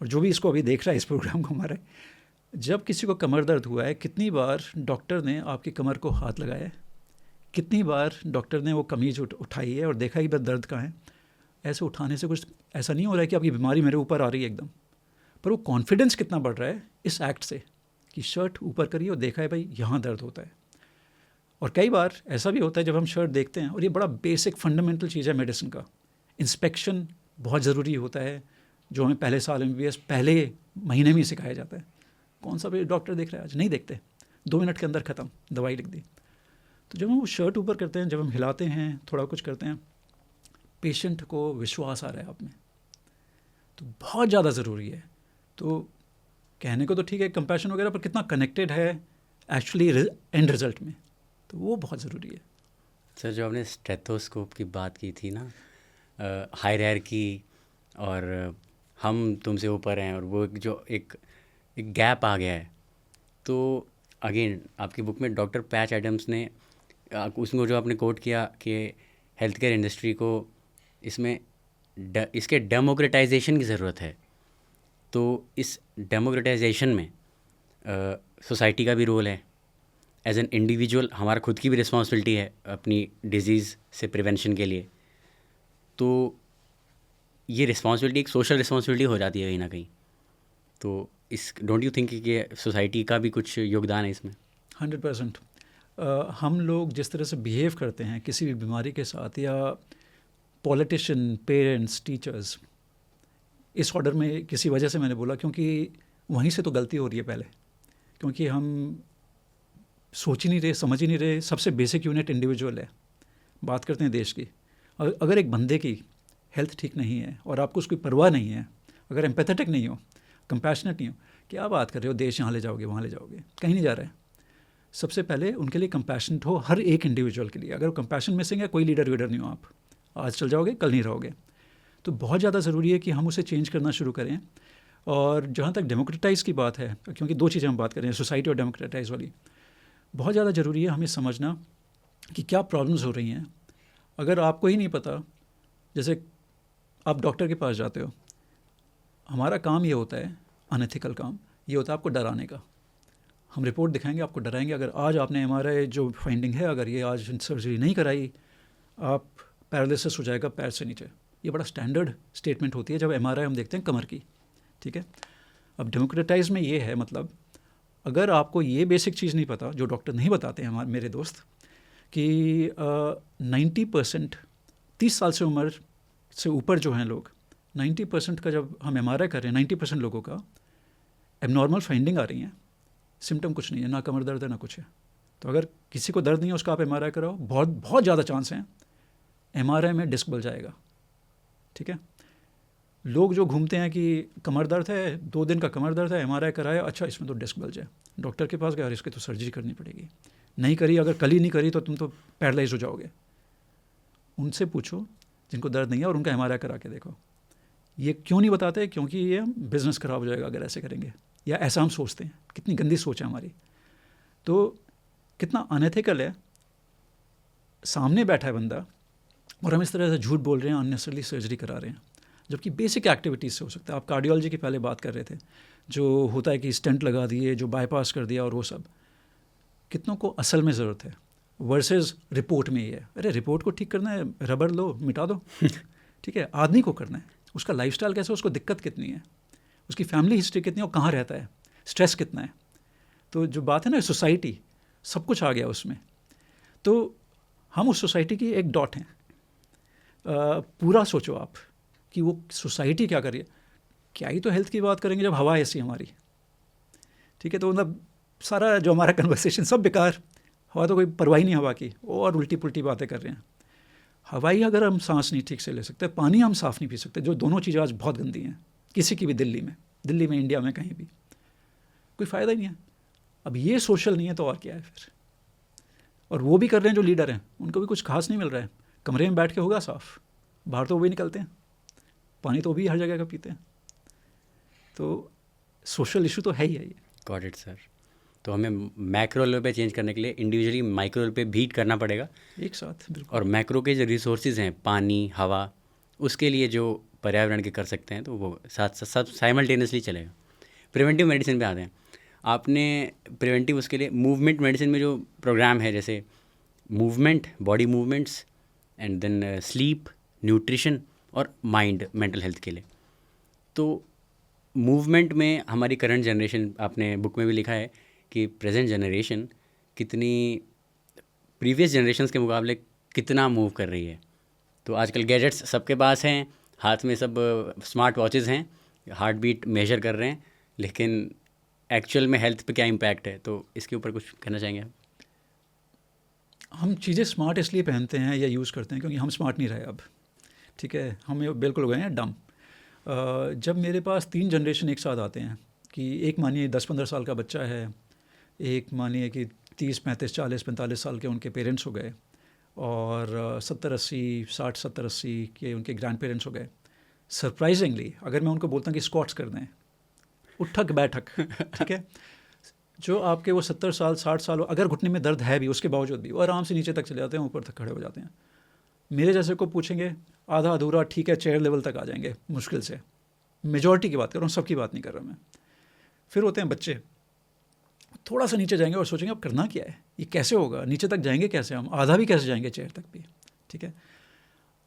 और जो भी इसको अभी देख रहा है इस प्रोग्राम को हमारे, जब किसी को कमर दर्द हुआ है, कितनी बार डॉक्टर ने आपकी कमर को हाथ लगाया है, कितनी बार डॉक्टर ने वो कमीज उठाई है और देखा कि दर्द कहाँ है। ऐसे उठाने से कुछ ऐसा नहीं हो रहा है कि आपकी बीमारी मेरे ऊपर आ रही है एकदम, पर वो कॉन्फिडेंस कितना बढ़ रहा है इस एक्ट से कि शर्ट ऊपर करिए और देखा है भाई यहाँ दर्द होता है। और कई बार ऐसा भी होता है जब हम शर्ट देखते हैं, और ये बड़ा बेसिक फंडामेंटल चीज़ है मेडिसिन का, इंस्पेक्शन बहुत ज़रूरी होता है, जो हमें पहले साल MBBS पहले महीने में ही सिखाया जाता है। कौन सा भी डॉक्टर देख रहा है आज, नहीं देखते, 2 मिनट के अंदर ख़त्म, दवाई लिख दी। तो जब हम वो शर्ट ऊपर करते हैं, जब हम हिलाते हैं, थोड़ा कुछ करते हैं, पेशेंट को विश्वास आ रहा है आप में, तो बहुत ज़्यादा ज़रूरी है। तो कहने को तो ठीक है कंपैशन वगैरह, पर कितना कनेक्टेड है एक्चुअली एंड रिजल्ट में, तो वो बहुत ज़रूरी है। सर जो आपने स्टेथोस्कोप की बात की थी ना, हायरार्की और हम तुमसे ऊपर हैं, और वो जो एक गैप आ गया है, तो अगेन आपकी बुक में डॉक्टर पैच एडम्स ने उसमें जो आपने कोट किया कि हेल्थ केयर इंडस्ट्री को इसमें इसके डेमोक्रेटाइजेशन की ज़रूरत है। तो इस डेमोक्रेटाइजेशन में सोसाइटी का भी रोल है, एज एन इंडिविजुअल हमारा खुद की भी रिस्पॉन्सिबिलिटी है अपनी डिजीज़ से प्रिवेंशन के लिए। तो ये रिस्पॉन्सिबिलिटी एक सोशल रिस्पॉन्सिबिलिटी हो जाती है कहीं ना कहीं। तो इस डोंट यू थिंक कि सोसाइटी का भी कुछ योगदान है इसमें? 100%। हम लोग जिस तरह से बिहेव करते हैं किसी भी बीमारी के साथ, या पॉलिटिशियन, पेरेंट्स, टीचर्स, इस ऑर्डर में किसी वजह से मैंने बोला क्योंकि वहीं से तो गलती हो रही है पहले, क्योंकि हम सोच ही नहीं रहे, समझ ही नहीं रहे। सबसे बेसिक यूनिट इंडिविजुअल है। बात करते हैं देश की, अगर एक बंदे की हेल्थ ठीक नहीं है और आपको उसकी परवाह नहीं है, अगर एम्पैथेटिक नहीं हो, कंपैशनेट नहीं हो, क्या बात कर रहे हो, देश यहाँ ले जाओगे वहाँ ले जाओगे, कहीं नहीं जा रहा है। सबसे पहले उनके लिए कंपैशनेट हो, हर एक इंडिविजुअल के लिए। अगर कंपैशन मिसिंग है, कोई लीडर वीडर नहीं हो आप, आज चल जाओगे कल नहीं रहोगे। तो बहुत ज़्यादा ज़रूरी है कि हम उसे चेंज करना शुरू करें। और जहाँ तक डेमोक्रेटाइज़ की बात है, क्योंकि 2 चीज़ें हम बात कर रहे हैं, सोसाइटी और डेमोक्रेटाइज़ वाली, बहुत ज़्यादा ज़रूरी है हमें समझना कि क्या प्रॉब्लम्स हो रही हैं। अगर आपको ही नहीं पता, जैसे आप डॉक्टर के पास जाते हो, हमारा काम ये होता है, अनएथिकल काम ये होता है आपको डराने का। हम रिपोर्ट दिखाएंगे, आपको डराएंगे। अगर आज आपने MRI जो फाइंडिंग है, अगर ये आज सर्जरी नहीं कराई, आप पैरालिसिस हो जाएगा पैर से नीचे, ये बड़ा स्टैंडर्ड स्टेटमेंट होती है जब MRI हम देखते हैं कमर की, ठीक है। अब डेमोक्रेटाइज में ये है, मतलब अगर आपको ये बेसिक चीज़ नहीं पता, जो डॉक्टर नहीं बताते हैं हमारे मेरे दोस्त, कि 90% 30 साल से उम्र से ऊपर जो हैं लोग, 90% का जब हम MRI कर रहे हैं, 90% लोगों का एबनॉर्मल फाइंडिंग आ रही हैं, सिम्टम कुछ नहीं है, ना कमर दर्द है ना कुछ है। तो अगर किसी को दर्द नहीं है उसका आप MRI कराओ, बहुत बहुत ज़्यादा चांस हैं MRI में डिस्क बल जाएगा, ठीक है। लोग जो घूमते हैं कि कमर दर्द है, 2 दिन का कमर दर्द है, MRI कराया, अच्छा इसमें तो डिस्क बल्ज है, डॉक्टर के पास गया, इसकी तो सर्जरी करनी पड़ेगी, नहीं करी, अगर कल ही नहीं करी तो तुम तो पैरालाइज हो जाओगे। उनसे पूछो जिनको दर्द नहीं है और उनका MRI करा के देखो। ये क्यों नहीं बताते? क्योंकि ये बिज़नेस ख़राब हो जाएगा अगर ऐसे करेंगे, या ऐसा हम सोचते हैं। कितनी गंदी सोच है हमारी। तो कितना अनएथिकल है, सामने बैठा है बंदा और हम इस तरह से झूठ बोल रहे हैं, अननेसेसरली सर्जरी करा रहे हैं, जबकि बेसिक एक्टिविटीज़ से हो सकता है। आप कार्डियोलॉजी की पहले बात कर रहे थे, जो होता है कि स्टेंट लगा दिए, जो बाईपास कर दिया, और वो सब कितनों को असल में ज़रूरत है वर्सेस रिपोर्ट में ये है। अरे रिपोर्ट को ठीक करना है, रबड़ लो मिटा दो ठीक है। आदमी को करना है, उसका लाइफस्टाइल कैसा है, उसको दिक्कत कितनी है, उसकी फैमिली हिस्ट्री कितनी है, और कहाँ रहता है, स्ट्रेस कितना है। तो जो बात है ना सोसाइटी, सब कुछ आ गया उसमें। तो हम उस सोसाइटी की एक डॉट हैं। पूरा सोचो आप कि वो सोसाइटी क्या कर रही है। क्या ही तो हेल्थ की बात करेंगे जब हवा ऐसी हमारी, ठीक है। तो मतलब सारा जो हमारा कन्वर्सेशन सब बेकार, हवा तो कोई परवाही नहीं हवा की, और उल्टी पुल्टी बातें कर रहे हैं। हवाई अगर हम सांस नहीं ठीक से ले सकते, पानी हम साफ़ नहीं पी सकते, जो दोनों चीज़ें आज बहुत गंदी हैं किसी की भी, दिल्ली में, इंडिया में, कहीं भी कोई फ़ायदा ही नहीं है। अब ये सोशल नहीं है तो और क्या है फिर। और वो भी कर रहे हैं जो लीडर हैं, उनको भी कुछ खास नहीं मिल रहा है। कमरे में बैठ के होगा साफ़, बाहर तो वो भी निकलते हैं, पानी तो वो भी हर जगह का पीते हैं। तो सोशल इशू तो है ही है ये। Got it sir. तो हमें मैक्रो लेवल पे चेंज करने के लिए इंडिविजुअली माइक्रो लेवल पे बीट करना पड़ेगा एक साथ, बिल्कुल। और मैक्रो के जो रिसोर्सेज हैं, पानी, हवा, उसके लिए जो पर्यावरण के कर सकते हैं, तो वो साथ साथ सब साइमल्टेनियसली चलेगा। प्रिवेंटिव मेडिसिन पे आते हैं। आपने प्रिवेंटिव, उसके लिए मूवमेंट मेडिसिन में जो प्रोग्राम है, जैसे movement, body movements, and then sleep, nutrition और माइंड, मेंटल हेल्थ के लिए। तो मूवमेंट में हमारी करंट जनरेशन, आपने बुक में भी लिखा है कि प्रेजेंट जनरेशन कितनी प्रीवियस जनरेशन्स के मुकाबले कितना मूव कर रही है। तो आजकल गैजेट्स सबके पास हैं, हाथ में सब स्मार्ट वॉचेज़ हैं, हार्ट बीट मेजर कर रहे हैं, लेकिन एक्चुअल में हेल्थ पे क्या इम्पैक्ट है, तो इसके ऊपर कुछ कहना चाहेंगे आप? हम चीज़ें स्मार्ट इसलिए पहनते हैं या यूज़ करते हैं क्योंकि हम स्मार्ट नहीं रहे अब, ठीक है। हम बिल्कुल हो गए हैं डम। जब मेरे पास 3 जनरेशन एक साथ आते हैं, कि एक मानिए 10-15 साल का बच्चा है, एक मानिए कि 30-35-40-45 साल के उनके पेरेंट्स हो गए, और 70-80, 60-70-80 के उनके ग्रैंड पेरेंट्स हो गए। सरप्राइजिंगली अगर मैं उनको बोलता हूँ कि स्क्वाट्स कर दें, उठक बैठक, ठीक है, जो आपके वो 70 साल 60 साल, अगर घुटने में दर्द है भी उसके बावजूद भी वो आराम से नीचे तक चले जाते हैं, ऊपर तक खड़े हो जाते हैं। मेरे जैसे को पूछेंगे आधा अधूरा, ठीक है, चेयर लेवल तक आ जाएंगे मुश्किल से। मेजॉरिटी की बात कर रहा हूँ, सबकी बात नहीं कर रहा मैं। फिर होते हैं बच्चे, थोड़ा सा नीचे जाएंगे और सोचेंगे अब करना क्या है, ये कैसे होगा, नीचे तक जाएंगे कैसे, हम आधा भी कैसे जाएंगे चेयर तक भी, ठीक है।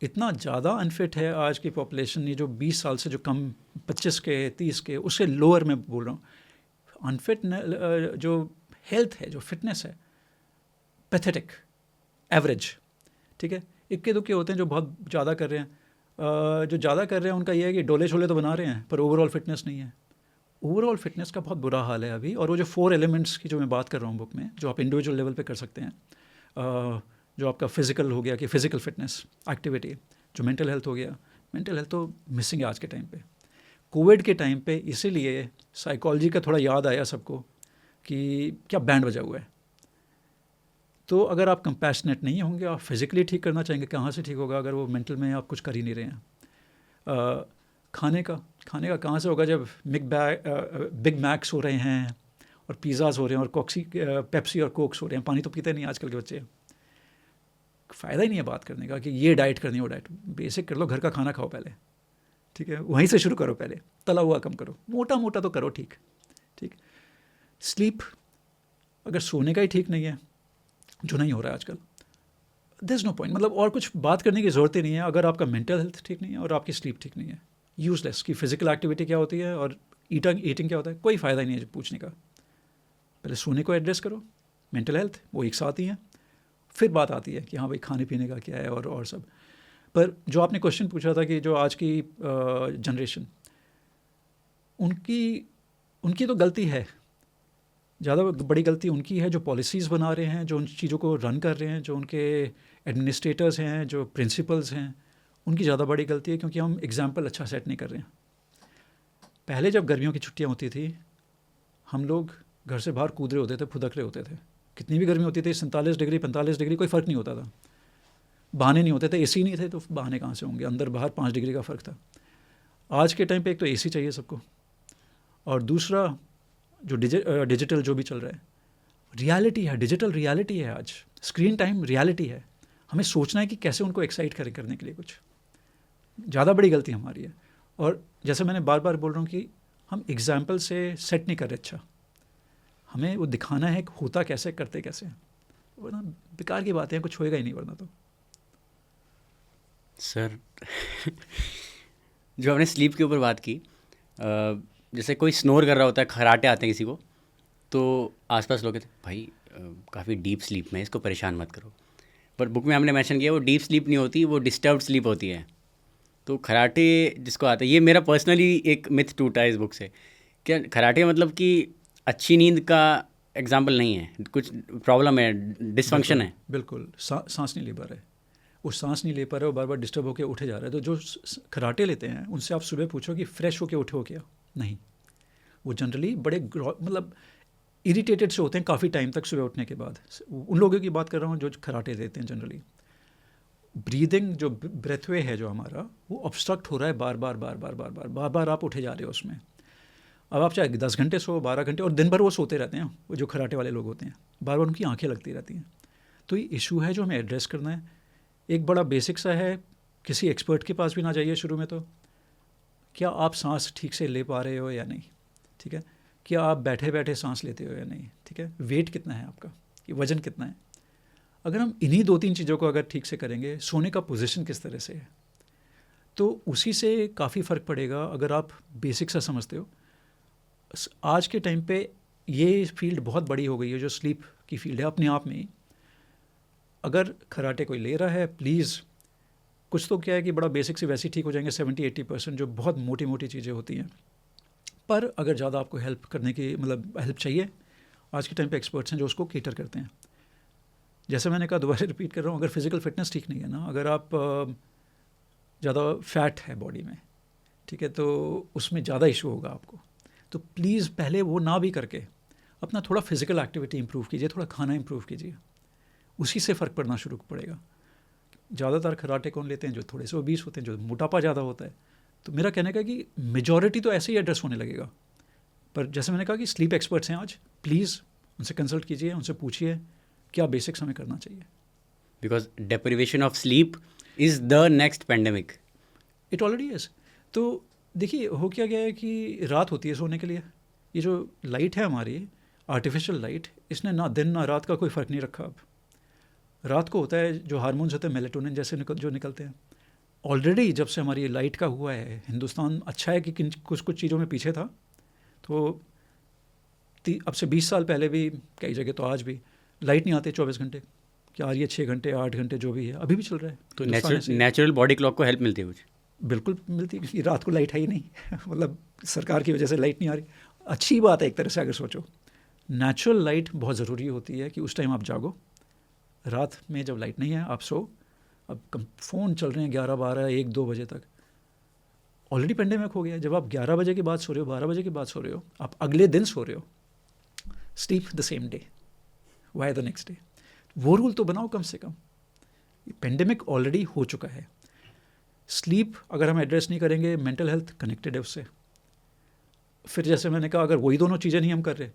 इतना ज़्यादा अनफिट है आज की पॉपुलेशन, ये जो 20 साल से जो कम, 25 के 30 के उससे लोअर में बोल रहा हूँ, अनफिट जो हेल्थ है, जो फिटनेस है, पैथेटिक, एवरेज, ठीक है। इक्के दुक्के होते हैं जो बहुत ज़्यादा कर रहे हैं। जो ज़्यादा कर रहे हैं उनका ये है कि डोले छोले तो बना रहे हैं पर ओवरऑल फिटनेस नहीं है। ओवरऑल फिटनेस का बहुत बुरा हाल है अभी। और वो जो 4 एलिमेंट्स की जो मैं बात कर रहा हूँ बुक में, जो आप इंडिविजुअल लेवल पे कर सकते हैं, जो आपका फिज़िकल हो गया कि फ़िज़िकल फिटनेस एक्टिविटी, जो मेंटल हेल्थ हो गया, मेंटल हेल्थ तो मिसिंग है आज के टाइम पे, कोविड के टाइम पे। इसीलिए साइकोलॉजी का थोड़ा याद आया सबको कि क्या बैंड बजा हुआ है। तो अगर आप कंपैशनेट नहीं होंगे, आप फिज़िकली ठीक करना चाहेंगे, कहाँ से ठीक होगा अगर वो मेंटल में आप कुछ कर ही नहीं रहे हैं। खाने का कहाँ से होगा जब बिग मैक्स हो रहे हैं और पिज़्ज़ाज़ हो रहे हैं और पेप्सी और कोक्स हो रहे हैं। पानी तो पीते नहीं आजकल के बच्चे। फ़ायदा ही नहीं है बात करने का कि ये डाइट करनी, वो डाइट। बेसिक कर लो, घर का खाना खाओ पहले, ठीक है, वहीं से शुरू करो। पहले तला हुआ कम करो, मोटा मोटा तो करो, ठीक। स्लीप, अगर सोने का ही ठीक नहीं है, जो नहीं हो रहा है आजकल, देयर इज़ नो पॉइंट, मतलब और कुछ बात करने की ज़रूरत ही नहीं है अगर आपका मेंटल हेल्थ ठीक नहीं है और आपकी स्लीप ठीक नहीं है। यूजलेस कि फिजिकल एक्टिविटी क्या होती है और ईटिंग क्या होता है, कोई फ़ायदा ही नहीं है पूछने का। पहले सोने को एड्रेस करो, मेंटल हेल्थ वो एक साथ ही हैं, फिर बात आती है कि हाँ भाई खाने पीने का क्या है और सब। पर जो आपने क्वेश्चन पूछा था कि जो आज की जनरेशन, उनकी तो गलती है, ज़्यादा बड़ी गलती उनकी है जो पॉलिसीज़ बना रहे हैं, जो उन चीज़ों को रन कर रहे हैं, जो उनके एडमिनिस्ट्रेटर्स हैं, जो प्रिंसिपल्स हैं, उनकी ज़्यादा बड़ी गलती है क्योंकि हम एग्जाम्पल अच्छा सेट नहीं कर रहे हैं। पहले जब गर्मियों की छुट्टियाँ होती थी, हम लोग घर से बाहर कूद रहे होते थे, फुदक रहे होते थे, कितनी भी गर्मी होती थी, 47 डिग्री 45 डिग्री कोई फ़र्क नहीं होता था, बहाने नहीं होते थे, एसी नहीं थे तो बहाने कहाँ से होंगे, अंदर बाहर 5 डिग्री का फ़र्क था। आज के टाइम पे एक तो एसी चाहिए सबको, और दूसरा जो डिजिटल जो भी चल रहा है, रियलिटी है, डिजिटल रियलिटी है, आज स्क्रीन टाइम रियलिटी है। हमें सोचना है कि कैसे उनको एक्साइट करें करने के लिए कुछ। ज़्यादा बड़ी गलती हमारी है। और जैसे मैंने बार बार बोल रहा हूँ कि हम एग्जाम्पल से सेट नहीं कर रहे अच्छा, हमें वो दिखाना है कि होता कैसे, करते कैसे हैं, वरना बेकार की बातें हैं, कुछ होएगा ही नहीं वरना तो। सर जो आपने स्लीप के ऊपर बात की, जैसे कोई स्नोर कर रहा होता है, खराटे आते हैं किसी को, तो आसपास लोग कहते हैं भाई काफ़ी डीप स्लीप में, इसको परेशान मत करो। पर बुक में हमने मेंशन किया वो डीप स्लीप नहीं होती, वो डिस्टर्ब्ड स्लीप होती है। तो खराटे जिसको आता है, ये मेरा पर्सनली एक मिथ टूटा है इस बुक से, क्या खराटे मतलब कि अच्छी नींद का एग्जाम्पल नहीं है, कुछ प्रॉब्लम है, डिसफंक्शन है। बिल्कुल सांस नहीं ले पा रहे, वो सांस नहीं ले पा रहे हो, बार बार डिस्टर्ब होकर उठे जा रहे हैं। तो जो खराटे लेते हैं उनसे आप सुबह पूछो कि फ्रेश होके उठे हो क्या, नहीं, वो जनरली बड़े मतलब इरिटेटेड से होते हैं काफ़ी टाइम तक सुबह उठने के बाद। उन लोगों की बात कर रहा हूँ जो खराटे लेते हैं। जनरली ब्रीदिंग जो ब्रेथ वे है जो हमारा, वो ऑब्स्ट्रक्ट हो रहा है, बार बार बार बार बार बार बार बार आप उठे जा रहे हो उसमें। अब आप चाहे 10 घंटे सो, 12 घंटे, और दिन भर वो सोते रहते हैं, वो जो खराटे वाले लोग होते हैं, बार बार उनकी आंखें लगती रहती हैं। तो ये इशू है जो हमें एड्रेस करना है। एक बड़ा बेसिक सा है, किसी एक्सपर्ट के पास भी ना जाइए शुरू में। तो क्या आप सांस ठीक से ले पा रहे हो या नहीं, ठीक है, क्या आप बैठे बैठे सांस लेते हो या नहीं, ठीक है, वेट कितना है आपका, कि वज़न कितना है। अगर हम इन्हीं 2-3 चीज़ों को अगर ठीक से करेंगे, सोने का पोजीशन किस तरह से है, तो उसी से काफ़ी फ़र्क पड़ेगा। अगर आप बेसिक सा समझते हो, आज के टाइम पे ये फील्ड बहुत बड़ी हो गई है जो स्लीप की फील्ड है अपने आप में ही। अगर खराटे कोई ले रहा है, प्लीज़, कुछ तो क्या है कि बड़ा बेसिक से वैसे ही ठीक हो जाएंगे 70-80%, जो बहुत मोटी मोटी चीज़ें होती हैं। पर अगर ज़्यादा आपको हेल्प करने की, मतलब हेल्प चाहिए, आज के टाइम पे एक्सपर्ट्स हैं जो उसको केटर करते हैं। जैसे मैंने कहा, दोबारा रिपीट कर रहा हूँ, अगर फिज़िकल फिटनेस ठीक नहीं है ना, अगर आप ज़्यादा फैट है बॉडी में, ठीक है, तो उसमें ज़्यादा इशू होगा आपको। तो प्लीज़ पहले वो ना भी करके अपना थोड़ा फिज़िकल एक्टिविटी इंप्रूव कीजिए, थोड़ा खाना इंप्रूव कीजिए, उसी से फ़र्क पड़ना शुरू पड़ेगा। ज़्यादातर खराटे कौन लेते हैं? जो थोड़े से ओबीस होते हैं, जो मोटापा ज़्यादा होता है। तो मेरा कहने का कि मेजॉरिटी तो ऐसे ही एड्रेस होने लगेगा। पर जैसे मैंने कहा कि स्लीप एक्सपर्ट्स हैं आज, प्लीज़ उनसे कंसल्ट कीजिए, उनसे पूछिए क्या बेसिक्स हमें करना चाहिए। Because deprivation of sleep is the next pandemic. It already is. तो देखिए, हो क्या गया है कि रात होती है सोने के लिए, ये जो लाइट है हमारी आर्टिफिशियल लाइट, इसने ना दिन ना रात का कोई फ़र्क नहीं रखा। अब रात को होता है जो हार्मोन्स होते हैं मेलेटोनिन जैसे जो निकलते हैं। ऑलरेडी जब से हमारी लाइट का हुआ है, हिंदुस्तान अच्छा है कि कुछ कुछ चीज़ों में पीछे था। तो अब से 20 साल पहले भी कई जगह, तो आज भी लाइट नहीं आती 24 घंटे, क्या आ रही है 6 घंटे 8 घंटे जो भी है, अभी भी चल रहा है। तो नेचुरल बॉडी क्लॉक को हेल्प मिलती है कुछ? बिल्कुल मिलती है, क्योंकि रात को लाइट है ही नहीं मतलब सरकार की वजह से लाइट नहीं आ रही। अच्छी बात है एक तरह से, अगर सोचो नेचुरल लाइट बहुत ज़रूरी होती है कि उस टाइम आप जागो। रात में जब लाइट नहीं है आप सो। अब फ़ोन चल रहे हैं 11, 12, 1, 2 बजे तक। ऑलरेडी पेंडेमिक हो गया। जब आप 11 बजे के बाद सो रहे हो, 12 बजे के बाद सो रहे हो, आप अगले दिन सो रहे हो, sleep the same day, why the next day. वो रूल तो बनाओ कम से कम। पेंडेमिक ऑलरेडी हो चुका है। स्लीप अगर हम एड्रेस नहीं करेंगे, मेंटल हेल्थ कनेक्टेड है उससे। फिर जैसे मैंने कहा, अगर वही दोनों चीज़ें नहीं हम कर रहे,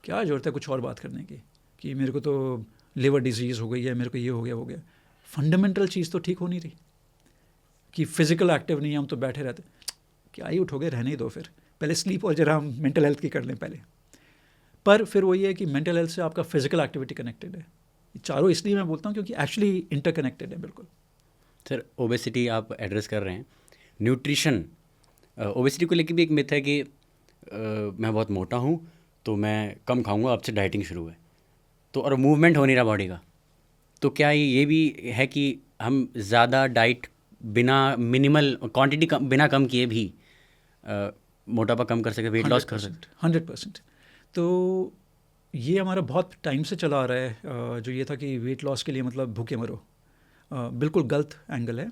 क्या ज़रूरत है कुछ और बात करने की, कि मेरे को तो लिवर डिजीज़ हो गई है, मेरे को ये हो गया। फंडामेंटल चीज़ तो ठीक हो नहीं रही, कि फिज़िकल एक्टिव नहीं है, हम तो बैठे रहते, क्या ही उठोगे, रहने ही दो। फिर पहले स्लीप और जरा हम मेंटल हेल्थ की कर लें पहले। पर फिर वही है कि मेंटल हेल्थ से आपका फिज़िकल एक्टिविटी कनेक्टेड है। चारों इसलिए मैं बोलता हूँ क्योंकि एक्चुअली इंटरकनेक्टेड है बिल्कुल। सर ओबेसिटी आप एड्रेस कर रहे हैं, न्यूट्रिशन, ओबेसिटी को लेकर भी एक मिथ है कि मैं बहुत मोटा हूँ तो मैं कम खाऊंगा, अब से डाइटिंग शुरू है, तो और मूवमेंट हो नहीं रहा बॉडी का, तो क्या ये भी है कि हम ज़्यादा डाइट बिना मिनिमल क्वांटिटी बिना कम किए भी मोटापा कम कर सकते, वेट लॉस कर सकते? 100%। तो ये हमारा बहुत टाइम से चला आ रहा है, जो ये था कि वेट लॉस के लिए मतलब भूखे मरो, बिल्कुल गलत एंगल है।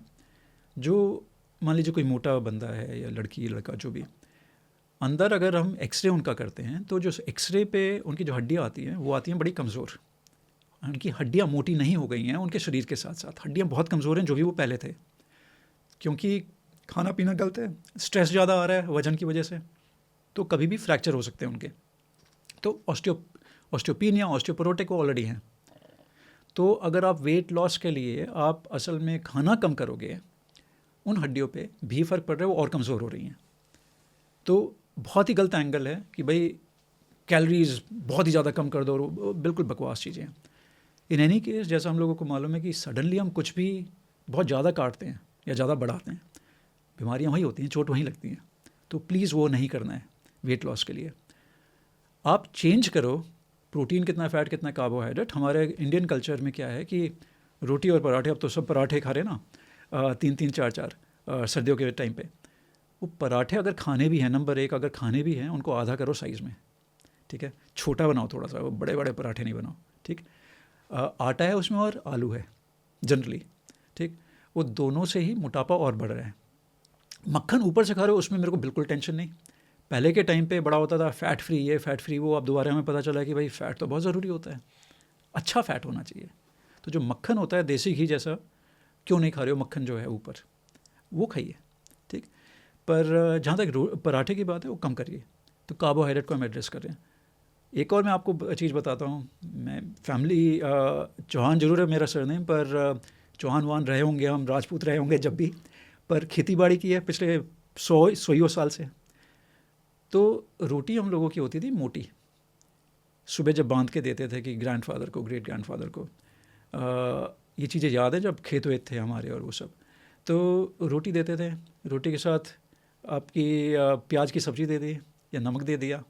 जो मान लीजिए कोई मोटा बंदा है या लड़की लड़का जो भी, अंदर अगर हम एक्सरे उनका करते हैं तो जो एक्सरे पे उनकी जो हड्डियाँ आती हैं वो आती हैं बड़ी कमज़ोर। उनकी हड्डियाँ मोटी नहीं हो गई हैं, उनके शरीर के साथ साथ हड्डियाँ बहुत कमज़ोर हैं जो भी वो पहले थे, क्योंकि खाना पीना गलत है, स्ट्रेस ज़्यादा आ रहा है वजन की वजह से, तो कभी भी फ्रैक्चर हो सकते हैं उनके। तो ऑस्टियोपीनिया ऑस्टियोपोरोटिक ऑलरेडी हैं। तो अगर आप वेट लॉस के लिए आप असल में खाना कम करोगे, उन हड्डियों पे भी फ़र्क पड़ रहा है, वो और कमज़ोर हो रही हैं। तो बहुत ही गलत एंगल है कि भाई कैलोरीज बहुत ही ज़्यादा कम कर दो, बिल्कुल बकवास चीज़ें हैं। इन एनी केस जैसा हम लोगों को मालूम है कि सडनली हम कुछ भी बहुत ज़्यादा काटते हैं या ज़्यादा बढ़ाते हैं, बीमारियां वहीं होती हैं, चोट वहीं लगती हैं। तो प्लीज़ वो नहीं करना है वेट लॉस के लिए। आप चेंज करो प्रोटीन कितना, फ़ैट कितना, कार्बोहाइड्रेट। हमारे इंडियन कल्चर में क्या है कि रोटी और पराठे, अब तो सब पराठे खा रहे ना, 3-3 4-4 सर्दियों के टाइम पे। वो पराठे अगर खाने भी हैं, नंबर 1 अगर खाने भी हैं, उनको आधा करो साइज़ में, ठीक है, छोटा बनाओ थोड़ा सा, वो बड़े बड़े पराठे नहीं बनाओ, ठीक। आटा है उसमें और आलू है जनरली, ठीक, वो दोनों से ही मोटापा और बढ़ रहा है। मक्खन ऊपर से खा रहे हो उसमें मेरे को बिल्कुल टेंशन नहीं। पहले के टाइम पे बड़ा होता था फ़ैट फ्री ये फ़ैट फ्री वो, अब दोबारा हमें पता चला कि भाई फ़ैट तो बहुत ज़रूरी होता है, अच्छा फ़ैट होना चाहिए। तो जो मक्खन होता है देसी घी जैसा, क्यों नहीं खा रहे हो मक्खन जो है ऊपर, वो खाइए, ठीक। पर जहाँ तक पराठे की बात है वो कम करिए। तो कार्बोहाइड्रेट को हम एड्रेस कर रहे हैं। एक और मैं आपको चीज़ बताता हूँ, मैं फैमिली चौहान ज़रूर है मेरा सरनेम, पर चौहान वान रहे होंगे, हम राजपूत रहे होंगे जब भी, पर खेती बाड़ी की है पिछले 100 साल से। तो रोटी हम लोगों की होती थी मोटी, सुबह जब बांध के देते थे कि ग्रैंडफादर को, ग्रेट ग्रैंडफादर को, ये चीज़ें याद है जब खेत वेत थे हमारे और वो सब। तो रोटी देते थे, रोटी के साथ आपकी प्याज की सब्ज़ी दे दी या नमक दे दिया।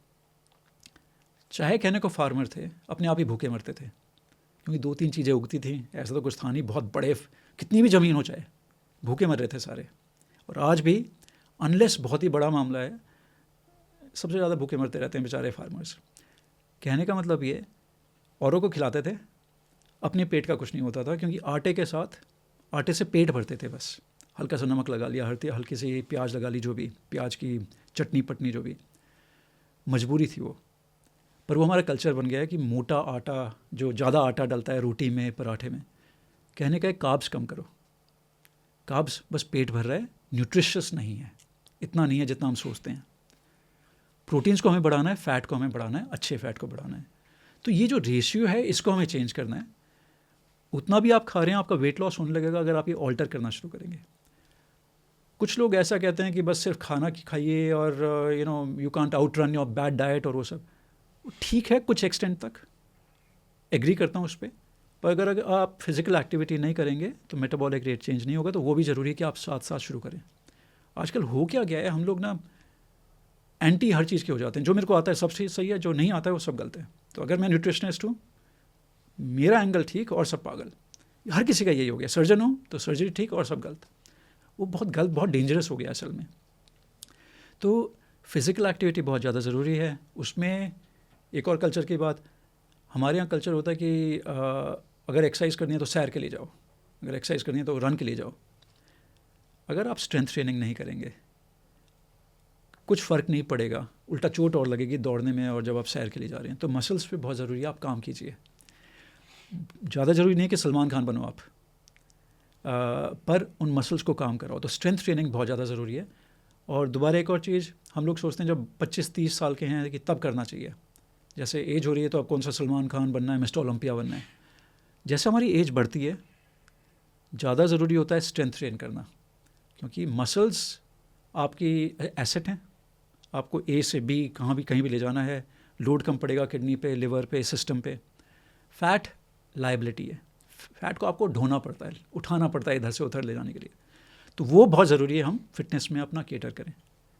चाहे कहने को फार्मर थे, अपने आप ही भूखे मरते थे, क्योंकि 2-3 चीज़ें उगती थी, ऐसा तो कुछ था नहीं, बहुत बड़े कितनी भी ज़मीन हो चाहे, भूखे मर रहे थे सारे। और आज भी अनलेस बहुत ही बड़ा मामला है, सबसे ज़्यादा भूखे मरते रहते हैं बेचारे फार्मर्स। कहने का मतलब ये, औरों को खिलाते थे, अपने पेट का कुछ नहीं होता था, क्योंकि आटे के साथ, आटे से पेट भरते थे बस, हल्का सा नमक लगा लिया, हल्की सी प्याज लगा ली, जो भी प्याज की चटनी पटनी जो भी, मजबूरी थी वो। पर वो हमारा कल्चर बन गया है कि मोटा आटा, जो ज़्यादा आटा डलता है रोटी में, पराठे में, कहने का है कार्ब्स कम करो। कार्ब्स बस पेट भर रहा है, न्यूट्रिशियस नहीं है, इतना नहीं है जितना हम सोचते हैं। प्रोटीन्स को हमें बढ़ाना है, फ़ैट को हमें बढ़ाना है, अच्छे फ़ैट को बढ़ाना है। तो ये जो रेशियो है इसको हमें चेंज करना है। उतना भी आप खा रहे हैं, आपका वेट लॉस होने लगेगा अगर आप ये ऑल्टर करना शुरू करेंगे। कुछ लोग ऐसा कहते हैं कि बस सिर्फ खाना खाइए और you can't out run your bad diet और वो सब, ठीक है कुछ एक्सटेंट तक एग्री करता हूँ उस पर अगर आप फिज़िकल एक्टिविटी नहीं करेंगे तो मेटाबॉलिक रेट चेंज नहीं होगा। तो वो भी ज़रूरी है कि आप साथ साथ शुरू करें। आजकल हो क्या गया है, हम लोग ना एंटी हर चीज़ के हो जाते हैं। जो मेरे को आता है सब सही है, जो नहीं आता है वो सब गलत है। तो अगर मैं न्यूट्रिशनिस्ट हूँ, मेरा एंगल ठीक और सब पागल, हर किसी का यही हो गया। सर्जन हूँ तो सर्जरी ठीक और सब गलत, वो बहुत गलत, बहुत डेंजरस हो गया असल में। तो फिज़िकल एक्टिविटी बहुत ज़्यादा ज़रूरी है। उसमें एक और कल्चर की बात, हमारे यहाँ कल्चर होता है कि अगर एक्सरसाइज करनी है तो सैर के लिए जाओ, अगर एक्सरसाइज करनी है तो रन के लिए जाओ। अगर आप स्ट्रेंथ ट्रेनिंग नहीं करेंगे कुछ फ़र्क नहीं पड़ेगा, उल्टा चोट और लगेगी दौड़ने में। और जब आप सैर के लिए जा रहे हैं तो मसल्स पे बहुत ज़रूरी है, आप काम कीजिए। ज़्यादा ज़रूरी नहीं है कि सलमान खान बनो आप, पर उन मसल्स को काम कराओ। तो स्ट्रेंथ ट्रेनिंग बहुत ज़्यादा ज़रूरी है। और दोबारा एक और चीज़, हम लोग सोचते हैं जब 25-30 साल के हैं कि तब करना चाहिए, जैसे एज हो रही है तो अब कौन सा सलमान खान बनना है, मिस्टर ओलंपिया बनना है। जैसे हमारी एज बढ़ती है ज़्यादा ज़रूरी होता है स्ट्रेंथ ट्रेन करना, क्योंकि मसल्स आपकी एसेट हैं। आपको ए से बी कहीं भी ले जाना है, लोड कम पड़ेगा किडनी पे, लिवर पे, सिस्टम पे। फैट लायबिलिटी है। फैट को आपको ढोना पड़ता है, उठाना पड़ता है इधर से उधर ले जाने के लिए, तो वो बहुत ज़रूरी है हम फिटनेस में अपना केटर करें।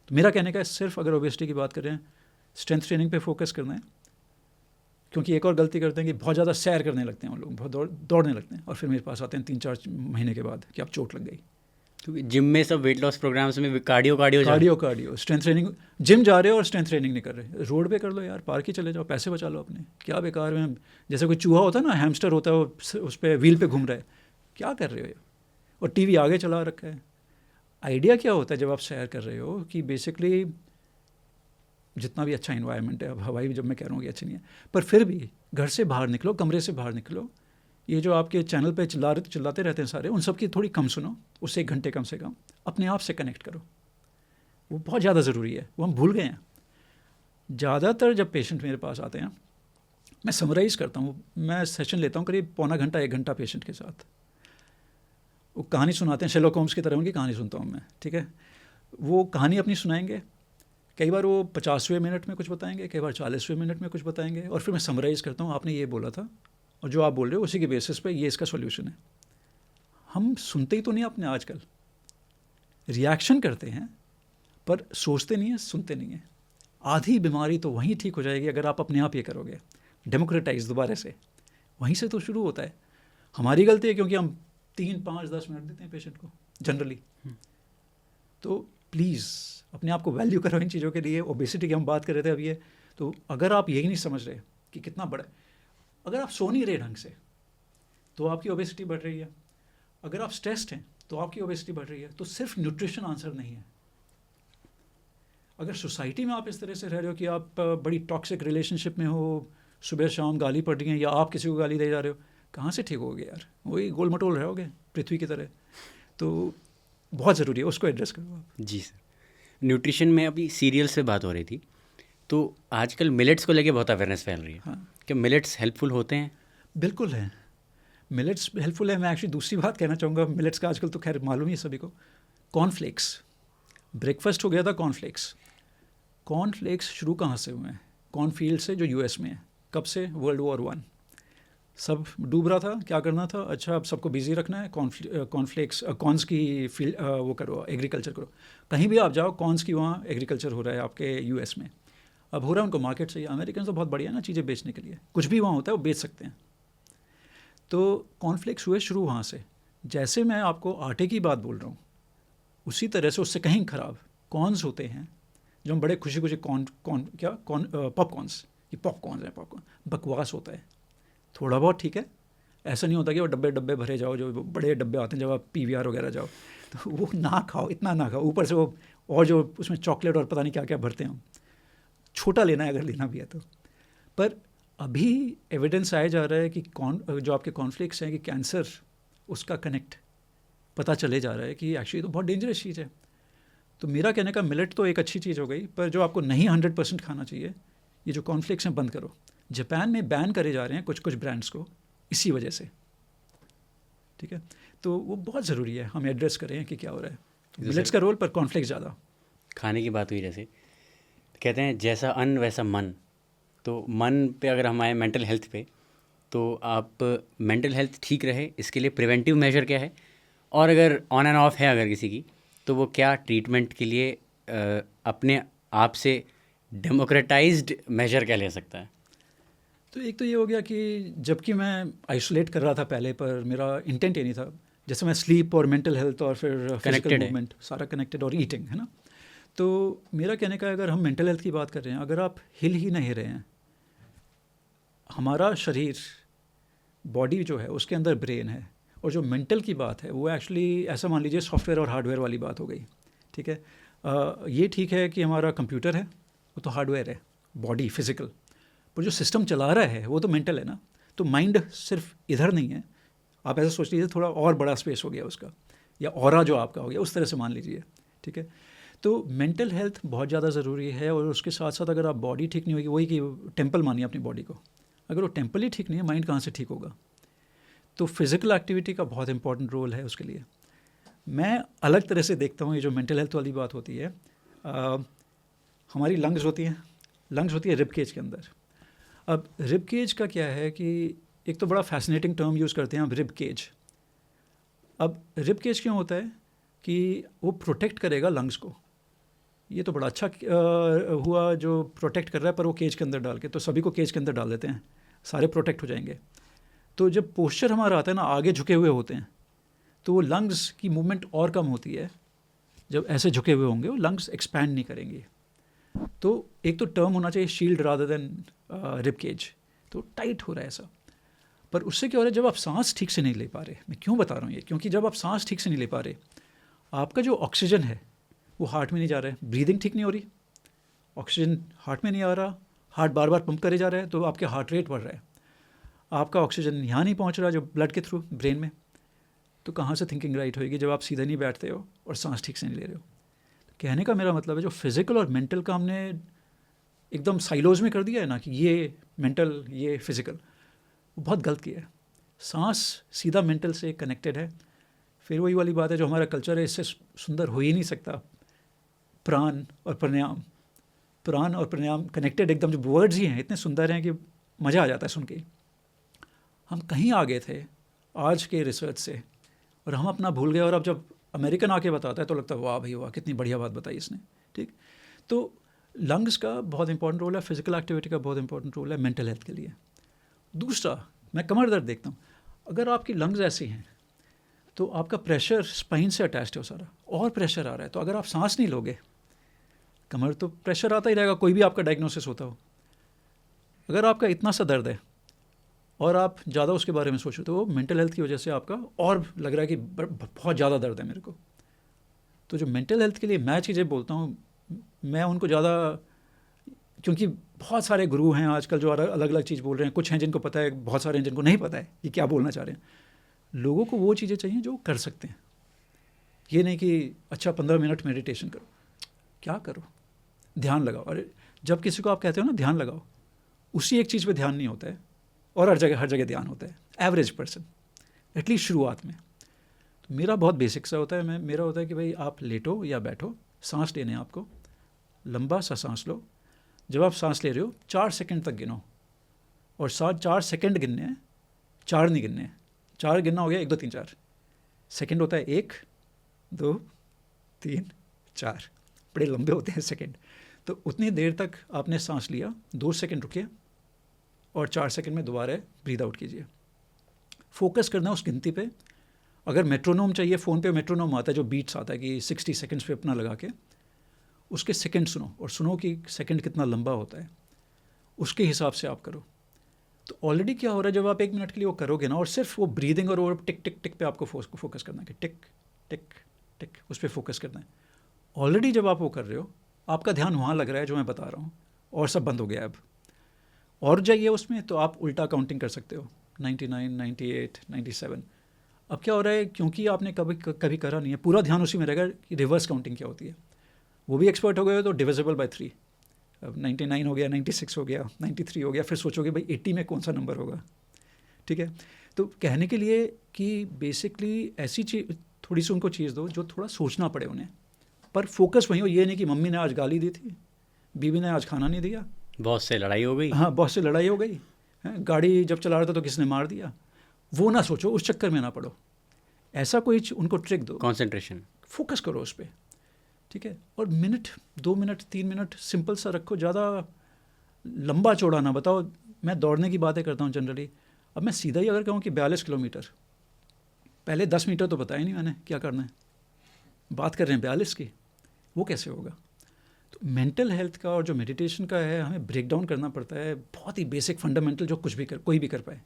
तो मेरा कहने का है सिर्फ अगर ओबेसिटी की बात करें, स्ट्रेंथ ट्रेनिंग पे फोकस करना है, क्योंकि एक और गलती करते हैं कि बहुत ज़्यादा सैर करने लगते हैं वो लोग, बहुत दौड़ने लगते हैं और फिर मेरे पास आते हैं 3-4 महीने के बाद कि अब चोट लग गई। क्योंकि जिम में सब वेट लॉस प्रोग्राम्स में कार्डियो स्ट्रेंथ ट्रेनिंग, जिम जा रहे हो और स्ट्रेंथ ट्रेनिंग नहीं कर रहे, रोड पे कर लो यार, पार्क ही चले जाओ, पैसे बचा लो अपने, क्या बेकार में जैसे कोई चूहा होता है ना, हैमस्टर होता है, वो उस पर व्हील पे घूम रहा है, क्या कर रहे हो? और टीवी आगे चला रखा है। आइडिया क्या होता है जब आप सैर कर रहे हो कि बेसिकली जितना भी अच्छा इन्वायरमेंट है, अब हवाई भी जब मैं कह रहा हूँ कि अच्छी नहीं है, पर फिर भी घर से बाहर निकलो, कमरे से बाहर निकलो, ये जो आपके चैनल पे चिल्लाते रहते हैं सारे, उन सब की थोड़ी कम सुनो, उससे 1 घंटे कम से कम अपने आप से कनेक्ट करो, वो बहुत ज़्यादा ज़रूरी है, वो हम भूल गए हैं। ज़्यादातर जब पेशेंट मेरे पास आते हैं, मैं समराइज़ करता हूँ, मैं सेशन लेता हूँ करीब पौना घंटा 1 घंटा पेशेंट के साथ, वो कहानी सुनाते हैं, शेरलॉक होम्स की तरह उनकी कहानी सुनता हूँ मैं, ठीक है। वो कहानी अपनी सुनाएंगे, कई बार वो 50वें मिनट में कुछ बताएंगे, कई बार 40वें मिनट में कुछ बताएंगे, और फिर मैं समराइज़ करता हूँ, आपने ये बोला था और जो आप बोल रहे हो उसी के बेसिस पे ये इसका सॉल्यूशन है। हम सुनते ही तो नहीं अपने, आजकल रिएक्शन करते हैं पर सोचते नहीं हैं, सुनते नहीं हैं। आधी बीमारी तो वहीं ठीक हो जाएगी अगर आप अपने आप ये करोगे, डेमोक्रेटाइज दोबारा से, वहीं से तो शुरू होता है। हमारी गलती है क्योंकि हम 3, 5, 10 मिनट देते हैं पेशेंट को जनरली। तो प्लीज़ अपने आप को वैल्यू करो इन चीज़ों के लिए। ओबेसिटी की हम बात कर रहे थे अब ये, तो अगर आप यही नहीं समझ रहे कि कितना बड़ा, अगर आप सो नहीं रहे ढंग से तो आपकी ओबेसिटी बढ़ रही है, अगर आप स्ट्रेस्ड हैं तो आपकी ओबेसिटी बढ़ रही है। तो सिर्फ न्यूट्रिशन आंसर नहीं है। अगर सोसाइटी में आप इस तरह से रह रहे हो कि आप बड़ी टॉक्सिक रिलेशनशिप में हो, सुबह शाम गाली पड़ रही है या आप किसी को गाली दे जा रहे हो, कहाँ से ठीक होगे यार? वही गोल मटोल रहोगे पृथ्वी की तरह। तो बहुत ज़रूरी है, उसको एड्रेस करो आप। जी सर, न्यूट्रिशन में अभी सीरियल्स पे बात हो रही थी, तो आजकल मिलेट्स को लेके बहुत अवेयरनेस फैल रही है। हाँ, क्या मिलेट्स हेल्पफुल होते हैं? बिल्कुल है, मिलेट्स हेल्पफुल है। मैं एक्चुअली दूसरी बात कहना चाहूँगा मिलेट्स का, आजकल तो खैर मालूम ही है सभी को। कॉर्नफ्लेक्स, ब्रेकफास्ट हो गया था कॉर्नफ्लेक्स। कॉर्नफ्लेक्स शुरू कहाँ से हुए हैं? कॉर्नफील्ड से, जो यूएस में है। कब से? वर्ल्ड वॉर 1 सब डूब रहा था, क्या करना था? अच्छा, अब सबको बिजी रखना है, कॉर्नफ्लेक्स, कॉर्न्स की फील्ड वो करो, एग्रीकल्चर करो। कहीं भी आप जाओ कॉर्न्स की वहाँ एग्रीकल्चर हो रहा है आपके यूएस में। अब हो रहा है, उनको मार्केट चाहिए। अमेरिकन तो बहुत बढ़िया है ना चीज़ें बेचने के लिए, कुछ भी वहाँ होता है वो बेच सकते हैं। तो कॉर्नफ्लेक्स हुए शुरू वहाँ से। जैसे मैं आपको आटे की बात बोल रहा हूँ, उसी तरह से उससे कहीं ख़राब कॉर्न्स होते हैं, जो हम बड़े खुशी खुशी पॉपकॉर्न्स, ये पॉपकॉर्न्स हैं, पॉपकॉर्न बकवास होता है। थोड़ा बहुत ठीक है, ऐसा नहीं होता कि वो डब्बे भरे जाओ, जो बड़े डब्बे आते हैं जब आप PVR वगैरह जाओ, तो वो ना खाओ, इतना ना खाओ। ऊपर से वो और जो उसमें चॉकलेट और पता नहीं क्या क्या भरते हैं। छोटा लेना है अगर लेना भी है तो। पर अभी एविडेंस आया जा रहा है कि जो आपके कॉर्नफ्लेक्स हैं कि कैंसर, उसका कनेक्ट पता चले जा रहा है कि एक्चुअली तो बहुत डेंजरस चीज़ है। तो मेरा कहने का, मिलेट तो एक अच्छी चीज़ हो गई, पर जो आपको नहीं 100% खाना चाहिए, ये जो कॉर्नफ्लेक्स हैं बंद करो। जापान में बैन करे जा रहे हैं कुछ कुछ ब्रांड्स को इसी वजह से, ठीक है। तो वो बहुत ज़रूरी है हम एड्रेस करें कि क्या हो रहा है। तो मिलेट्स का रोल, पर कॉर्नफ्लेक्स ज़्यादा। खाने की बात हुई, जैसे कहते हैं जैसा अन्न वैसा मन, तो मन पे अगर हम आए मेंटल हेल्थ पे, तो आप मेंटल हेल्थ ठीक रहे इसके लिए प्रिवेंटिव मेजर क्या है, और अगर ऑन एंड ऑफ है अगर किसी की, तो वो क्या ट्रीटमेंट के लिए अपने आप से डेमोक्रेटाइज्ड मेजर क्या ले सकता है? तो एक तो ये हो गया कि जबकि मैं आइसोलेट कर रहा था पहले, पर मेरा इंटेंट ये नहीं था। जैसे मैं स्लीप और मेंटल हेल्थ और फिर फिजिकल मूवमेंट सारा कनेक्टेड, और ईटिंग, है ना। तो मेरा कहने का, अगर हम मेंटल हेल्थ की बात कर रहे हैं, अगर आप हिल ही नहीं रहे हैं, हमारा शरीर, बॉडी जो है उसके अंदर ब्रेन है, और जो मेंटल की बात है वो एक्चुअली ऐसा मान लीजिए सॉफ्टवेयर और हार्डवेयर वाली बात हो गई, ठीक है। ये ठीक है कि हमारा कंप्यूटर है, वो तो हार्डवेयर है, बॉडी फिजिकल, पर जो सिस्टम चला रहा है वो तो मेंटल है ना। तो माइंड सिर्फ इधर नहीं है, आप ऐसा सोच लीजिए, थोड़ा और बड़ा स्पेस हो गया उसका, या ऑरा जो आपका हो गया, उस तरह से मान लीजिए, ठीक है। तो मेंटल हेल्थ बहुत ज़्यादा ज़रूरी है, और उसके साथ साथ अगर आप बॉडी ठीक नहीं होगी, वही कि टेम्पल मानिए अपनी बॉडी को, अगर वो टेम्पल ही ठीक नहीं है, माइंड कहाँ से ठीक होगा? तो फिज़िकल एक्टिविटी का बहुत इंपॉर्टेंट रोल है उसके लिए। मैं अलग तरह से देखता हूँ ये जो मेंटल हेल्थ वाली बात होती है। हमारी लंग्स होती है रिब केज के अंदर। अब रिब केज का क्या है कि एक तो बड़ा फैसिनेटिंग टर्म यूज़ करते हैं हम, रिब केज। अब रिब केज क्यों होता है कि वो प्रोटेक्ट करेगा लंग्स को। ये तो बड़ा अच्छा हुआ जो प्रोटेक्ट कर रहा है, पर वो केज के अंदर डाल के, तो सभी को केज के अंदर डाल देते हैं, सारे प्रोटेक्ट हो जाएंगे। तो जब पोस्चर हमारा आता है ना, आगे झुके हुए होते हैं, तो वो लंग्स की मूवमेंट और कम होती है। जब ऐसे झुके हुए होंगे वो लंग्स एक्सपैंड नहीं करेंगे। तो एक तो टर्म होना चाहिए shield rather than rib cage, तो टाइट हो रहा है ऐसा। पर उससे क्या हो रहा है, जब आप सांस ठीक से नहीं ले पा रहे, मैं क्यों बता रहा हूँ ये, क्योंकि जब आप सांस ठीक से नहीं ले पा रहे, आपका जो ऑक्सीजन है वो हार्ट में नहीं जा रहा है, ब्रीदिंग ठीक नहीं हो रही, ऑक्सीजन हार्ट में नहीं आ रहा, हार्ट बार बार पंप करे जा रहा है, तो आपके हार्ट रेट बढ़ रहा है, आपका ऑक्सीजन यहाँ नहीं पहुँच रहा जो ब्लड के थ्रू ब्रेन में, तो कहाँ से थिंकिंग राइट होएगी जब आप सीधे नहीं बैठते हो और सांस ठीक से नहीं ले रहे हो। तो कहने का मेरा मतलब है, जो फिज़िकल और मेंटल का हमने एकदम साइलोज में कर दिया है ना, कि ये मेंटल ये फिज़िकल, वो बहुत गलत किया है। सांस सीधा मेंटल से कनेक्टेड है। फिर वही वाली बात है, जो हमारा कल्चर है इससे सुंदर हो ही नहीं सकता। प्राण और प्राणायाम, प्राण और प्राणायाम कनेक्टेड एकदम, जो वर्ड्स ही हैं इतने सुंदर हैं कि मज़ा आ जाता है सुन के। हम कहीं आगे थे आज के रिसर्च से, और हम अपना भूल गए, और अब जब अमेरिकन आके बताता है तो लगता है वाह भाई वाह, कितनी बढ़िया बात बताई इसने। ठीक, तो लंग्स का बहुत इंपॉर्टेंट रोल है, फिजिकल एक्टिविटी का बहुत इंपॉर्टेंट रोल है मेंटल हेल्थ के लिए। दूसरा, मैं कमर दर्द देखता हूँ, अगर आपकी लंग्स ऐसी हैं तो आपका प्रेशर स्पाइन से अटैच्ड है वो सारा, और प्रेशर आ रहा है, तो अगर आप सांस नहीं लोगे, कमर तो प्रेशर आता ही रहेगा, कोई भी आपका डायग्नोसिस होता हो। अगर आपका इतना सा दर्द है और आप ज़्यादा उसके बारे में सोचो, तो वो मेंटल हेल्थ की वजह से आपका और लग रहा है कि बहुत ज़्यादा दर्द है मेरे को। तो जो मेंटल हेल्थ के लिए मैं चीज़ें बोलता हूँ, मैं उनको ज़्यादा, क्योंकि बहुत सारे गुरु हैं आजकल जो अलग अलग चीज़ बोल रहे हैं, कुछ हैं जिनको पता है, बहुत सारे हैं जिनको नहीं पता है ये क्या बोलना चाह रहे हैं। लोगों को वो चीज़ें चाहिए जो कर सकते हैं, ये नहीं कि अच्छा 15 मिनट मेडिटेशन करो, क्या करो, ध्यान लगाओ। और जब किसी को आप कहते हो ना ध्यान लगाओ, उसी एक चीज़ पे ध्यान नहीं होता है, और हर जगह ध्यान होता है, एवरेज पर्सन एटलीस्ट शुरुआत में। तो मेरा बहुत बेसिक सा होता है, मेरा होता है कि भाई आप लेटो या बैठो, सांस लेने आपको, लंबा सा सांस लो। जब आप सांस ले रहे हो 4 सेकंड तक गिनो, और 4 सेकंड गिनने हैं, 4 नहीं गिनने हैं। 4 गिनना हो गया, 1 2 3 4 सेकंड होता है, 1 2 3 4, बड़े लंबे होते हैं सेकंड। तो उतनी देर तक आपने सांस लिया, 2 सेकंड रुकिए, और 4 सेकंड में दोबारा ब्रीद आउट कीजिए। फोकस करना है उस गिनती पे। अगर मेट्रोनोम चाहिए, फ़ोन पे मेट्रोनोम आता है जो बीट्स आता है कि 60 सेकंड्स पे अपना लगा के उसके सेकंड सुनो, और सुनो कि सेकंड कितना लंबा होता है, उसके हिसाब से आप करो। तो ऑलरेडी क्या हो रहा है, जब आप 1 मिनट के लिए वो करोगे ना, और सिर्फ वो ब्रीदिंग और वो टिक टिक टिक पे आपको फोकस करना है कि टिक टिक टिक, उस पर फोकस करना है। ऑलरेडी जब आप वो कर रहे हो, आपका ध्यान वहाँ लग रहा है जो मैं बता रहा हूँ, और सब बंद हो गया अब। और जाइए उसमें तो आप उल्टा काउंटिंग कर सकते हो, 99 98 97। अब क्या हो रहा है, क्योंकि आपने कभी करा नहीं है, पूरा ध्यान उसी में रहेगा कि रिवर्स काउंटिंग क्या होती है। वो भी एक्सपर्ट हो गए हो तो डिविजिबल बाय 3, अब 99 हो गया, 96 हो गया, 93 हो गया, फिर सोचोगे भाई 80 में कौन सा नंबर होगा। ठीक है, तो कहने के लिए कि बेसिकली ऐसी चीज़, थोड़ी सी उनको चीज़ दो जो थोड़ा सोचना पड़े उन्हें, पर फोकस वहीं हो। ये नहीं कि मम्मी ने आज गाली दी थी, बीवी ने आज खाना नहीं दिया, बॉस से लड़ाई हो गई, हाँ बॉस से लड़ाई हो गई, गाड़ी जब चला रहा था तो किसने मार दिया, वो ना सोचो, उस चक्कर में ना पड़ो। ऐसा कोई उनको ट्रिक दो, कंसंट्रेशन, फोकस करो उस पर। ठीक है, और मिनट 2 मिनट 3 मिनट सिंपल सा रखो, ज़्यादा लंबा चौड़ा ना बताओ। मैं दौड़ने की बातें करता हूँ जनरली, अब मैं सीधा ही अगर कहूँ कि 42 किलोमीटर, पहले 10 मीटर तो बताया नहीं मैंने क्या करना है, बात कर रहे हैं 42 की, वो कैसे होगा। तो मेंटल हेल्थ का और जो मेडिटेशन का है, हमें ब्रेक डाउन करना पड़ता है, बहुत ही बेसिक फंडामेंटल जो कोई भी कर पाए।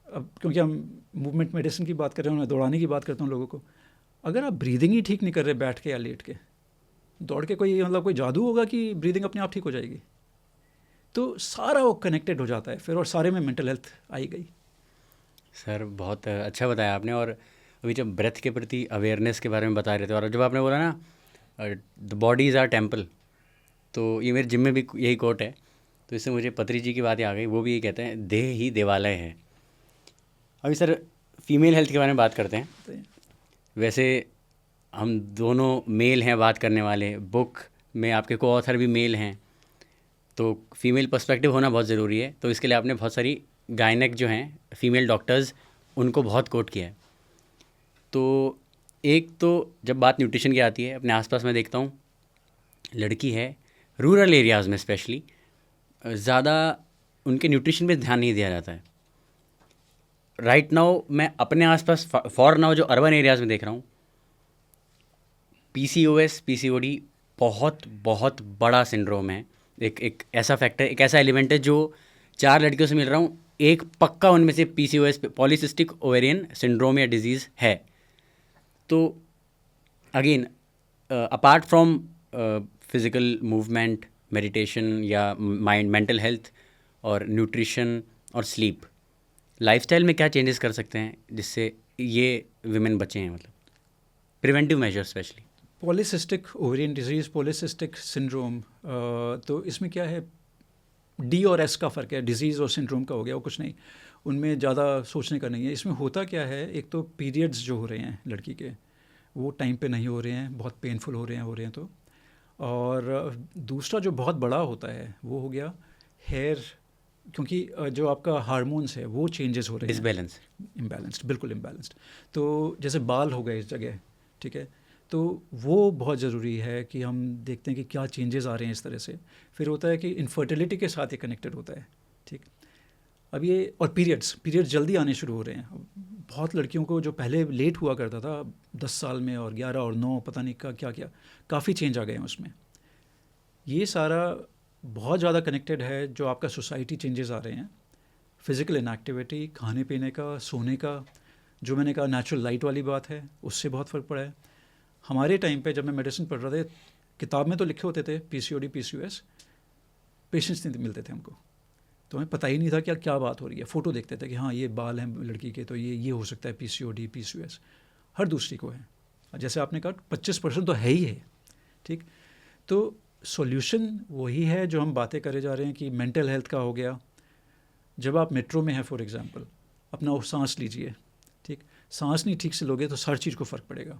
अब क्योंकि हम मूवमेंट मेडिसिन की बात कर रहे हैं, मैं दौड़ाने की बात करता हूँ लोगों को, अगर आप ब्रीदिंग ही ठीक नहीं कर रहे बैठ के या लेट के, दौड़ के कोई कोई जादू होगा कि ब्रीदिंग अपने आप ठीक हो जाएगी। तो सारा वो कनेक्टेड हो जाता है फिर, और सारे में मेंटल हेल्थ आई गई। सर बहुत अच्छा बताया आपने। और अभी जब ब्रेथ के प्रति अवेयरनेस के बारे में बता रहे थे, और जब आपने बोला ना the body is our temple, तो ये मेरे जिम में भी यही कोट है, तो इससे मुझे पत्री जी की बातें आ गई। वो भी ये कहते हैं देह ही देवालय है। अभी सर फीमेल हेल्थ के बारे में बात करते हैं। वैसे हम दोनों मेल हैं बात करने वाले, बुक में आपके को ऑथर भी मेल हैं, तो फीमेल पर्सपेक्टिव होना बहुत ज़रूरी है। तो इसके लिए आपने बहुत सारी गायनेक जो हैं फीमेल डॉक्टर्स उनको बहुत कोट किया है। तो एक तो जब बात न्यूट्रिशन की आती है, अपने आसपास मैं देखता हूँ लड़की है रूरल एरियाज़ में स्पेशली ज़्यादा उनके न्यूट्रिशन पे ध्यान नहीं दिया जाता है। राइट नाउ मैं अपने आसपास फॉर नाउ जो अर्बन एरियाज़ में देख रहा हूँ, PCOS PCOD बहुत बहुत बड़ा सिंड्रोम है। एक ऐसा फैक्टर, एक ऐसा एलिमेंट है जो 4 लड़कियों से मिल रहा हूँ, एक पक्का उनमें से PCOS पॉलीसिस्टिक ओवेरियन सिंड्रोम या डिजीज़ है। तो again apart from physical movement, meditation या माइंड मेंटल हेल्थ और न्यूट्रिशन और स्लीप, लाइफस्टाइल में क्या चेंजेस कर सकते हैं जिससे ये विमेन बचे हैं, मतलब preventive measure specially? Polycystic ovarian disease, polycystic syndrome, तो इसमें क्या है, D और S का फ़र्क है, डिजीज़ और सिंड्रोम का हो गया, वो कुछ नहीं, उनमें ज़्यादा सोचने का नहीं है। इसमें होता क्या है, एक तो पीरियड्स जो हो रहे हैं लड़की के वो टाइम पे नहीं हो रहे हैं, बहुत पेनफुल हो रहे हैं तो, और दूसरा जो बहुत बड़ा होता है वो हो गया हेयर, क्योंकि जो आपका हार्मोन्स है वो चेंजेस हो रहे हैं, डिसबैलेंस, इम्बैलेंस्ड, बिल्कुल इम्बैलेंस्ड। तो जैसे बाल हो गए इस जगह, ठीक है, तो वो बहुत ज़रूरी है कि हम देखते हैं कि क्या चेंजेस आ रहे हैं इस तरह से। फिर होता है कि इनफर्टिलिटी के साथ ये कनेक्टेड होता है, ठीक। अब ये और पीरियड्स जल्दी आने शुरू हो रहे हैं। बहुत लड़कियों को जो पहले लेट हुआ करता था 10 साल में और 11 और 9 पता नहीं क्या क्या, काफ़ी चेंज आ गए हैं उसमें। ये सारा बहुत ज़्यादा कनेक्टेड है, जो आपका सोसाइटी चेंजेस आ रहे हैं, फिज़िकल इनएक्टिविटी, खाने पीने का, सोने का, जो मैंने कहा नेचुरल लाइट वाली बात है, उससे बहुत फ़र्क पड़ा है। हमारे टाइम पे जब मैं मेडिसिन पढ़ रहा था, किताब में तो लिखे होते थे PCOD PCOS, पेशेंट्स नहीं मिलते थे हमको, तो हमें पता ही नहीं था क्या बात हो रही है। फ़ोटो देखते थे कि हाँ ये बाल हैं लड़की के, तो ये हो सकता है PCOD PCOS, हर दूसरी को है। जैसे आपने कहा 25% तो है ही है, ठीक। तो सॉल्यूशन वही है जो हम बातें करे जा रहे हैं कि मेंटल हेल्थ का हो गया। जब आप मेट्रो में हैं फॉर एग्जांपल, अपना वो सांस लीजिए, ठीक, सांस नहीं ठीक से लोगे तो हर चीज़ को फ़र्क पड़ेगा।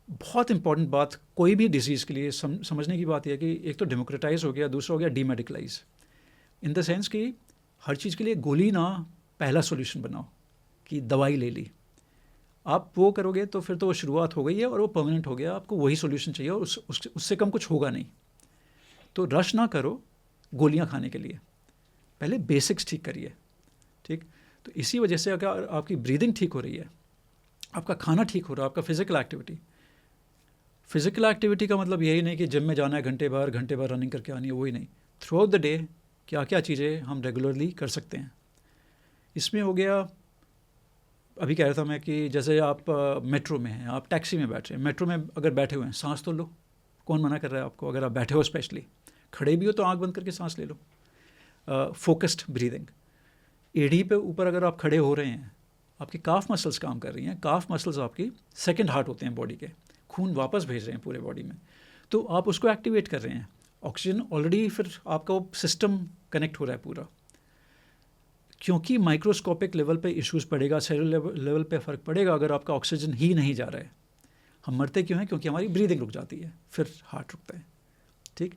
बहुत इंपॉर्टेंट बात कोई भी डिजीज़ के लिए समझने की बात यह है कि एक तो डेमोक्रेटाइज हो गया, दूसरा हो गया डीमेडिकलाइज, इन द सेंस कि हर चीज़ के लिए गोली ना पहला सॉल्यूशन बनाओ कि दवाई ले ली। आप वो करोगे तो फिर तो वो शुरुआत हो गई है और वो परमानेंट हो गया, आपको वही सॉल्यूशन चाहिए और उससे कम कुछ होगा नहीं। तो रश ना करो गोलियां खाने के लिए, पहले बेसिक्स ठीक करिए, ठीक। तो इसी वजह से अगर आपकी ब्रीदिंग ठीक हो रही है, आपका खाना ठीक हो रहा है, आपका फ़िज़िकल एक्टिविटी का मतलब यही नहीं कि जिम में जाना है घंटे भर रनिंग करके आनी है, वही नहीं। थ्रू आउट द डे क्या क्या चीज़ें हम रेगुलरली कर सकते हैं। इसमें हो गया, अभी कह रहा था मैं कि जैसे आप मेट्रो में हैं, आप टैक्सी में बैठ रहे हैं, मेट्रो में अगर बैठे हुए हैं सांस तो लो, कौन मना कर रहा है आपको? अगर आप बैठे हो, स्पेशली खड़े भी हो तो आंख बंद करके सांस ले लो, फोकस्ड ब्रीदिंग। एड़ी पे ऊपर अगर आप खड़े हो रहे हैं, आपकी काफ मसल्स काम कर रही हैं, काफ मसल्स आपकी सेकंड हार्ट होते हैं बॉडी के, खून वापस भेज रहे हैं पूरे बॉडी में, तो आप उसको एक्टिवेट कर रहे हैं। ऑक्सीजन ऑलरेडी, फिर आपका वो सिस्टम कनेक्ट हो रहा है पूरा। क्योंकि माइक्रोस्कोपिक लेवल पे इश्यूज़ पड़ेगा, सेलुलर लेवल पे फ़र्क पड़ेगा अगर आपका ऑक्सीजन ही नहीं जा रहा है। हम मरते क्यों हैं? क्योंकि हमारी ब्रीदिंग रुक जाती है, फिर हार्ट रुकता है, ठीक।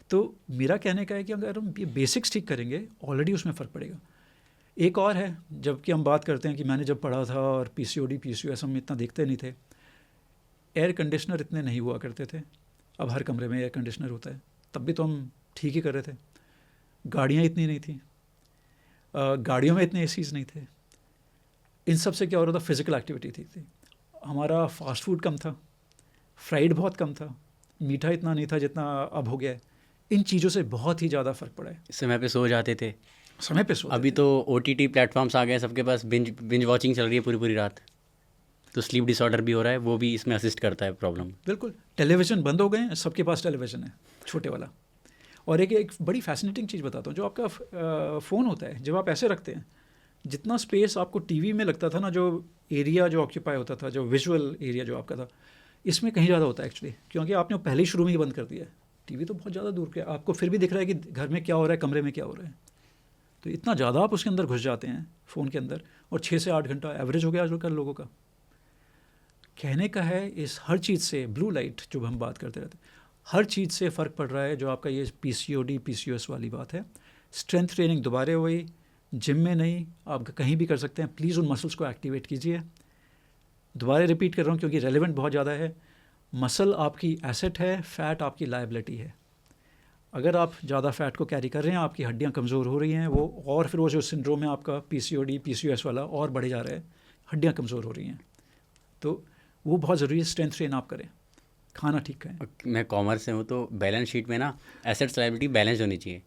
तो मेरा कहने का है कि अगर हम ये बेसिक्स ठीक करेंगे, ऑलरेडी उसमें फ़र्क पड़ेगा। एक और है, जबकि हम बात करते हैं कि मैंने जब पढ़ा था और PCOD PCOS हम इतना देखते नहीं थे, एयर कंडीशनर इतने नहीं हुआ करते थे, अब हर कमरे में एयर कंडीशनर होता है। तब भी तो हम ठीक ही कर रहे थे। गाड़ियाँ इतनी नहीं थी, गाड़ियों में इतने ACs नहीं थे। इन सब से क्या हो रहा था? फिज़िकल एक्टिविटी थी। हमारा फास्ट फूड कम था, फ्राइड बहुत कम था, मीठा इतना नहीं था जितना अब हो गया है। इन चीज़ों से बहुत ही ज़्यादा फ़र्क पड़ा है। समय पे सो जाते थे, समय पे सो। अभी तो OTT प्लेटफॉर्म्स आ गए, सबके पास बिंज वॉचिंग चल रही है पूरी रात, तो स्लीप डिसऑर्डर भी हो रहा है, वो भी इसमें असिस्ट करता है प्रॉब्लम। बिल्कुल, टेलीविज़न बंद हो गए हैं, सबके पास टेलीविज़न है, छोटे वाला। और एक बड़ी फैसिनेटिंग चीज़ बताता हूँ, जो आपका फ़ोन होता है, जब आप ऐसे रखते हैं, जितना स्पेस आपको टीवी में लगता था ना, जो एरिया जो ऑक्यूपाई होता था, जो विजुअल एरिया जो आपका था, इसमें कहीं ज़्यादा होता है एक्चुअली, क्योंकि आपने पहले ही शुरू में ही बंद कर दिया है। टीवी तो बहुत ज़्यादा दूर के, आपको फिर भी दिख रहा है कि घर में क्या हो रहा है, कमरे में क्या हो रहा है। तो इतना ज़्यादा आप उसके अंदर घुस जाते हैं फ़ोन के अंदर, और 6 से 8 घंटा एवरेज हो गया आजकल लोगों का। कहने का है, इस हर चीज़ से, ब्लू लाइट जो हम बात करते रहते हैं, हर चीज़ से फ़र्क पड़ रहा है। जो आपका ये PCOD PCOS वाली बात है, स्ट्रेंथ ट्रेनिंग दोबारा हुई, जिम में नहीं, आप कहीं भी कर सकते हैं। प्लीज़ उन मसल्स को एक्टिवेट कीजिए। दोबारा रिपीट कर रहा हूँ क्योंकि रेलेवेंट बहुत ज़्यादा है। मसल आपकी एसेट है, फ़ैट आपकी लायबिलिटी है। अगर आप ज़्यादा फ़ैट को कैरी कर रहे हैं, आपकी हड्डियाँ कमज़ोर हो रही हैं, वो और फिर वो जो सिंड्रोम है आपका PCOD PCOS वाला और बढ़े जा रहा है, हड्डियाँ कमज़ोर हो रही हैं। तो वो बहुत ज़रूरी है, स्ट्रेंथ ट्रेन आप करें, खाना ठीक खाएं। मैं कॉमर्स से हूँ, तो बैलेंस शीट में ना एसेट्स लायबिलिटी बैलेंस होनी चाहिए।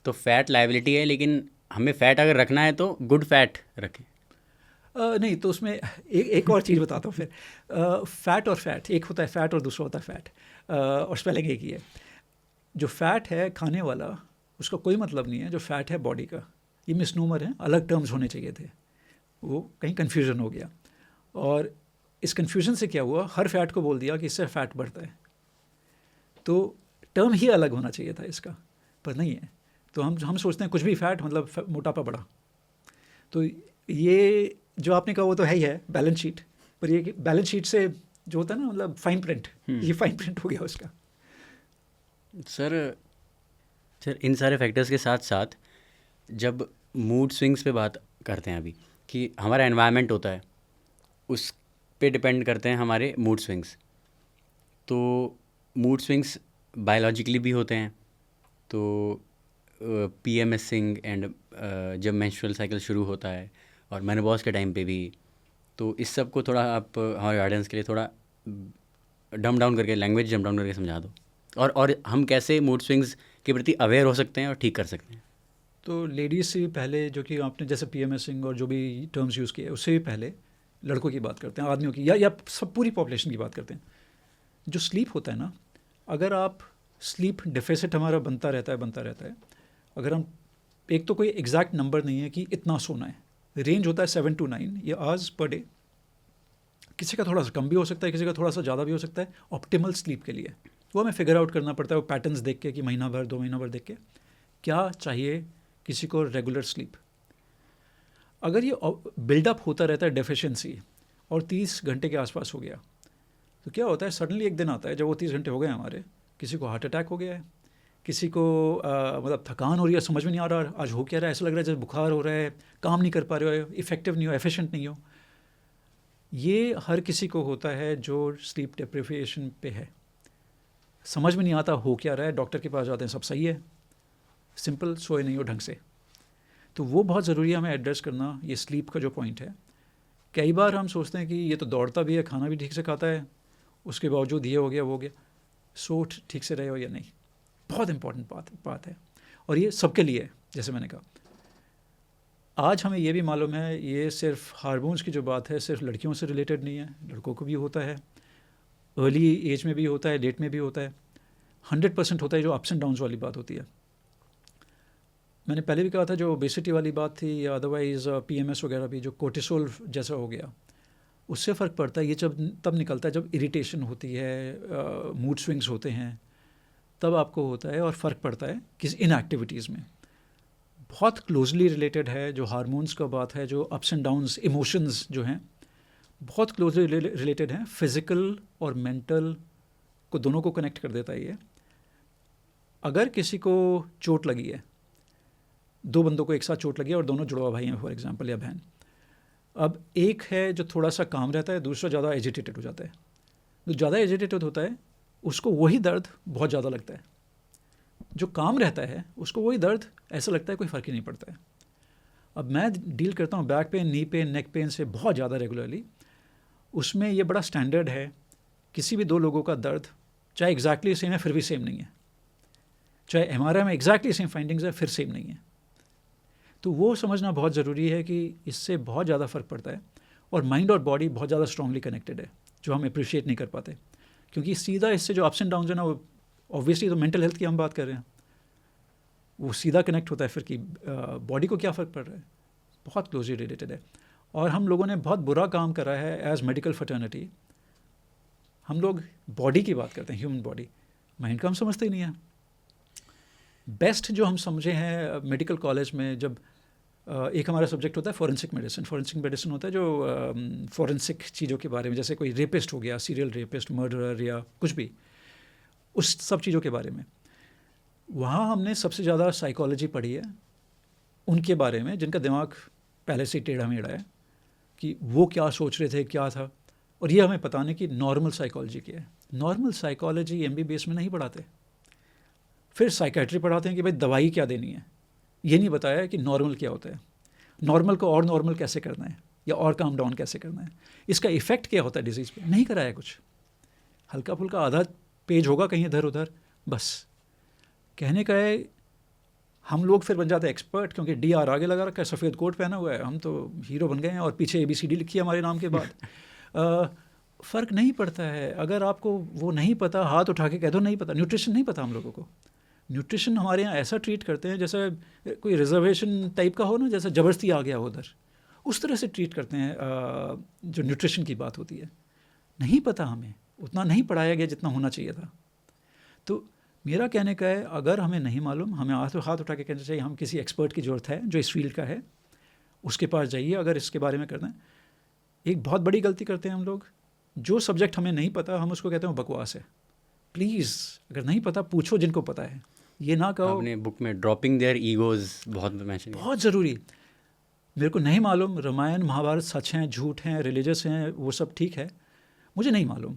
तो फैट लायबिलिटी है, लेकिन हमें फ़ैट अगर रखना है तो गुड फैट रखें। नहीं, तो उसमें एक और चीज़ बताता हूँ फिर। फ़ैट और फैट, एक होता है फ़ैट और दूसरा होता है फ़ैट, और स्पेलिंग एक ही है। जो फ़ैट है खाने वाला, उसका कोई मतलब नहीं है। जो फ़ैट है बॉडी का, ये मिसनूमर है, अलग टर्म्स होने चाहिए थे, वो कहीं कन्फ्यूज़न हो गया। और इस कन्फ्यूज़न से क्या हुआ, हर फ़ैट को बोल दिया कि इससे फ़ैट बढ़ता है, तो टर्म ही अलग होना चाहिए था इसका, पर नहीं है। तो हम सोचते हैं कुछ भी फ़ैट मतलब मोटापा बढ़ा। तो ये जो आपने कहा वो तो है ही है बैलेंस शीट, पर ये बैलेंस शीट से जो होता है ना, मतलब फाइन प्रिंट, ये फाइन प्रिंट हो गया उसका। सर इन सारे फैक्टर्स के साथ साथ जब मूड स्विंग्स पे बात करते हैं अभी, कि हमारा एनवायरनमेंट होता है, उस पे डिपेंड करते हैं हमारे मूड स्विंग्स। तो मूड स्विंग्स बायोलॉजिकली भी होते हैं। तो PMSing एंड जब मेंस्ट्रुअल साइकिल शुरू होता है और मेनोपॉज के टाइम पे भी, तो इस सब को थोड़ा आप हमारे ऑडियंस के लिए थोड़ा डम डाउन करके, लैंग्वेज डम डाउन करके समझा दो, और हम कैसे मूड स्विंग्स के प्रति अवेयर हो सकते हैं और ठीक कर सकते हैं। तो लेडीज़ से भी पहले, जो कि आपने जैसे PMSing और जो भी टर्म्स यूज़ किए, उससे भी पहले लड़कों की बात करते हैं, आदमियों की, या सब पूरी पॉपुलेशन की बात करते हैं। जो स्लीप होता है ना, अगर आप स्लीप डेफिसिट हमारा बनता रहता है। अगर हम, एक तो कोई एग्जैक्ट नंबर नहीं है कि इतना सोना है, रेंज होता है 7 to 9 ये आवर्स पर डे। किसी का थोड़ा सा कम भी हो सकता है, किसी का थोड़ा सा ज़्यादा भी हो सकता है ऑप्टिमल स्लीप के लिए। वो हमें फिगर आउट करना पड़ता है, वो पैटर्न्स देख के कि महीना भर 2 महीना भर देख के क्या चाहिए किसी को रेगुलर स्लीप। अगर ये बिल्डअप होता रहता है डेफिशिएंसी, और 30 घंटे के आसपास हो गया, तो क्या होता है, सडनली एक दिन आता है जब वो 30 घंटे हो गए हमारे, किसी को हार्ट अटैक हो गया है, किसी को मतलब थकान हो रही है, समझ में नहीं आ रहा आज हो क्या रहा है, ऐसा लग रहा है जैसे बुखार हो रहा है, काम नहीं कर पा रहे हो, इफेक्टिव नहीं हो, एफिशिएंट नहीं हो। ये हर किसी को होता है जो स्लीप डेप्रिविएशन पे है। समझ में नहीं आता हो क्या रहा है, डॉक्टर के पास जाते हैं, सब सही है, सिंपल सोए नहीं हो ढंग से। तो वो बहुत ज़रूरी है हमें एड्रेस करना, ये स्लीप का जो पॉइंट है। कई बार हम सोचते हैं कि ये तो दौड़ता भी है, खाना भी ठीक से खाता है, उसके बावजूद ये हो गया वो हो गया। सो ठीक से रहे हो या नहीं, बहुत इंपॉर्टेंट बात है, और ये सबके लिए है। जैसे मैंने कहा, आज हमें ये भी मालूम है, ये सिर्फ हार्मोन्स की जो बात है सिर्फ लड़कियों से रिलेटेड नहीं है, लड़कों को भी होता है, अर्ली एज में भी होता है, लेट में भी होता है, 100% होता है। जो अप्स एंड डाउन्स वाली बात होती है, मैंने पहले भी कहा था, जो ओबेसिटी वाली बात थी, या अदरवाइज़ PMS वगैरह भी, जो कोर्टिसोल जैसा हो गया, उससे फ़र्क पड़ता है। ये जब तब निकलता है जब इरिटेशन होती है, मूड स्विंग्स होते हैं, तब आपको होता है, और फ़र्क पड़ता है किस इन एक्टिविटीज़ में। बहुत क्लोजली रिलेटेड है, जो हार्मोन्स का बात है, जो अप्स एंड डाउन्स इमोशंस जो हैं, बहुत क्लोजली रिलेटेड हैं। फिज़िकल और मेंटल को, दोनों को कनेक्ट कर देता है ये। अगर किसी को चोट लगी है, 2 बंदों को एक साथ चोट लगी है और दोनों जुड़वा भाई हैं फॉर एग्जांपल, या बहन, अब एक है जो थोड़ा सा काम रहता है, दूसरा ज़्यादा एजिटेटेड हो जाता है। जो ज़्यादा एजिटेटेड होता है उसको वही दर्द बहुत ज़्यादा लगता है, जो काम रहता है उसको वही दर्द ऐसा लगता है कोई फ़र्क ही नहीं पड़ता है। अब मैं डील करता हूँ back pain, knee pain, neck pain से बहुत ज़्यादा रेगुलरली। उसमें ये बड़ा स्टैंडर्ड है, किसी भी 2 लोगों का दर्द चाहे एग्जैक्टली सेम है फिर भी सेम नहीं है, चाहे MRI में एग्जैक्टली सेम फाइंडिंग्स है फिर सेम नहीं है। तो वो समझना बहुत ज़रूरी है कि इससे बहुत ज़्यादा फ़र्क पड़ता है, और माइंड और बॉडी बहुत ज़्यादा स्ट्रांगली कनेक्टेड है, जो हम अप्रिशिएट नहीं कर पाते। क्योंकि सीधा इससे जो अप्स एंड डाउन्स है ना, वो ऑब्वियसली तो मेंटल हेल्थ की हम बात कर रहे हैं, वो सीधा कनेक्ट होता है फिर कि बॉडी को क्या फ़र्क पड़ रहा है, बहुत क्लोजली रिलेटेड है। और हम लोगों ने बहुत बुरा काम करा है एज मेडिकल फर्टर्निटी। हम लोग बॉडी की बात करते हैं, ह्यूमन बॉडी, माइंड का हम समझते ही नहीं है। बेस्ट जो हम समझे हैं मेडिकल कॉलेज में, जब एक हमारा सब्जेक्ट होता है फॉरेंसिक मेडिसिन। फॉरेंसिक मेडिसिन होता है जो फॉरेंसिक चीज़ों के बारे में, जैसे कोई रेपिस्ट हो गया, सीरियल रेपिस्ट, मर्डरर या कुछ भी, उस सब चीज़ों के बारे में। वहाँ हमने सबसे ज़्यादा साइकोलॉजी पढ़ी है उनके बारे में जिनका दिमाग पहले से टेढ़ा मेढ़ा है, कि वो क्या सोच रहे थे, क्या था। और ये हमें बताने की नॉर्मल साइकोलॉजी क्या है। नॉर्मल साइकोलॉजी MBBS में नहीं पढ़ाते। फिर साइकेट्री पढ़ाते हैं कि भाई दवाई क्या देनी है, ये नहीं बताया कि नॉर्मल क्या होता है, नॉर्मल को और नॉर्मल कैसे करना है, या और काम डाउन कैसे करना है, इसका इफ़ेक्ट क्या होता है डिजीज़ पे, नहीं कराया कुछ। हल्का फुल्का आधा पेज होगा कहीं इधर उधर, बस कहने का है। हम लोग फिर बन जाते हैं एक्सपर्ट, क्योंकि DR आगे लगा रखा है, सफ़ेद कोट पहना हुआ है, हम तो हीरो बन गए हैं, और पीछे ABCD लिखी है हमारे नाम के बाद। फ़र्क नहीं पड़ता है। अगर आपको वो नहीं पता, हाथ उठा के कह दो नहीं पता। न्यूट्रिशन नहीं पता हम लोगों को। न्यूट्रिशन हमारे यहाँ ऐसा ट्रीट करते हैं जैसे कोई रिजर्वेशन टाइप का हो ना, जैसे ज़बरदस्ती आ गया हो उधर, उस तरह से ट्रीट करते हैं। जो न्यूट्रिशन की बात होती है, नहीं पता हमें, उतना नहीं पढ़ाया गया जितना होना चाहिए था। तो मेरा कहने का है, अगर हमें नहीं मालूम, हमें हाथ उठा के कहना चाहिए हम किसी एक्सपर्ट की ज़रूरत है जो इस फील्ड का है, उसके पास जाइए अगर इसके बारे में करना है। एक बहुत बड़ी गलती करते हैं हम लोग, जो सब्जेक्ट हमें नहीं पता हम उसको कहते हैं बकवास है। प्लीज़ अगर नहीं पता पूछो जिनको पता है, ये ना कहो। आपने बुक में ड्रॉपिंग देयर ईगोज बहुत मेंशन किया, बहुत ज़रूरी। मेरे को नहीं मालूम रामायण महाभारत सच हैं झूठ हैं रिलीजियस हैं, वो सब ठीक है, मुझे नहीं मालूम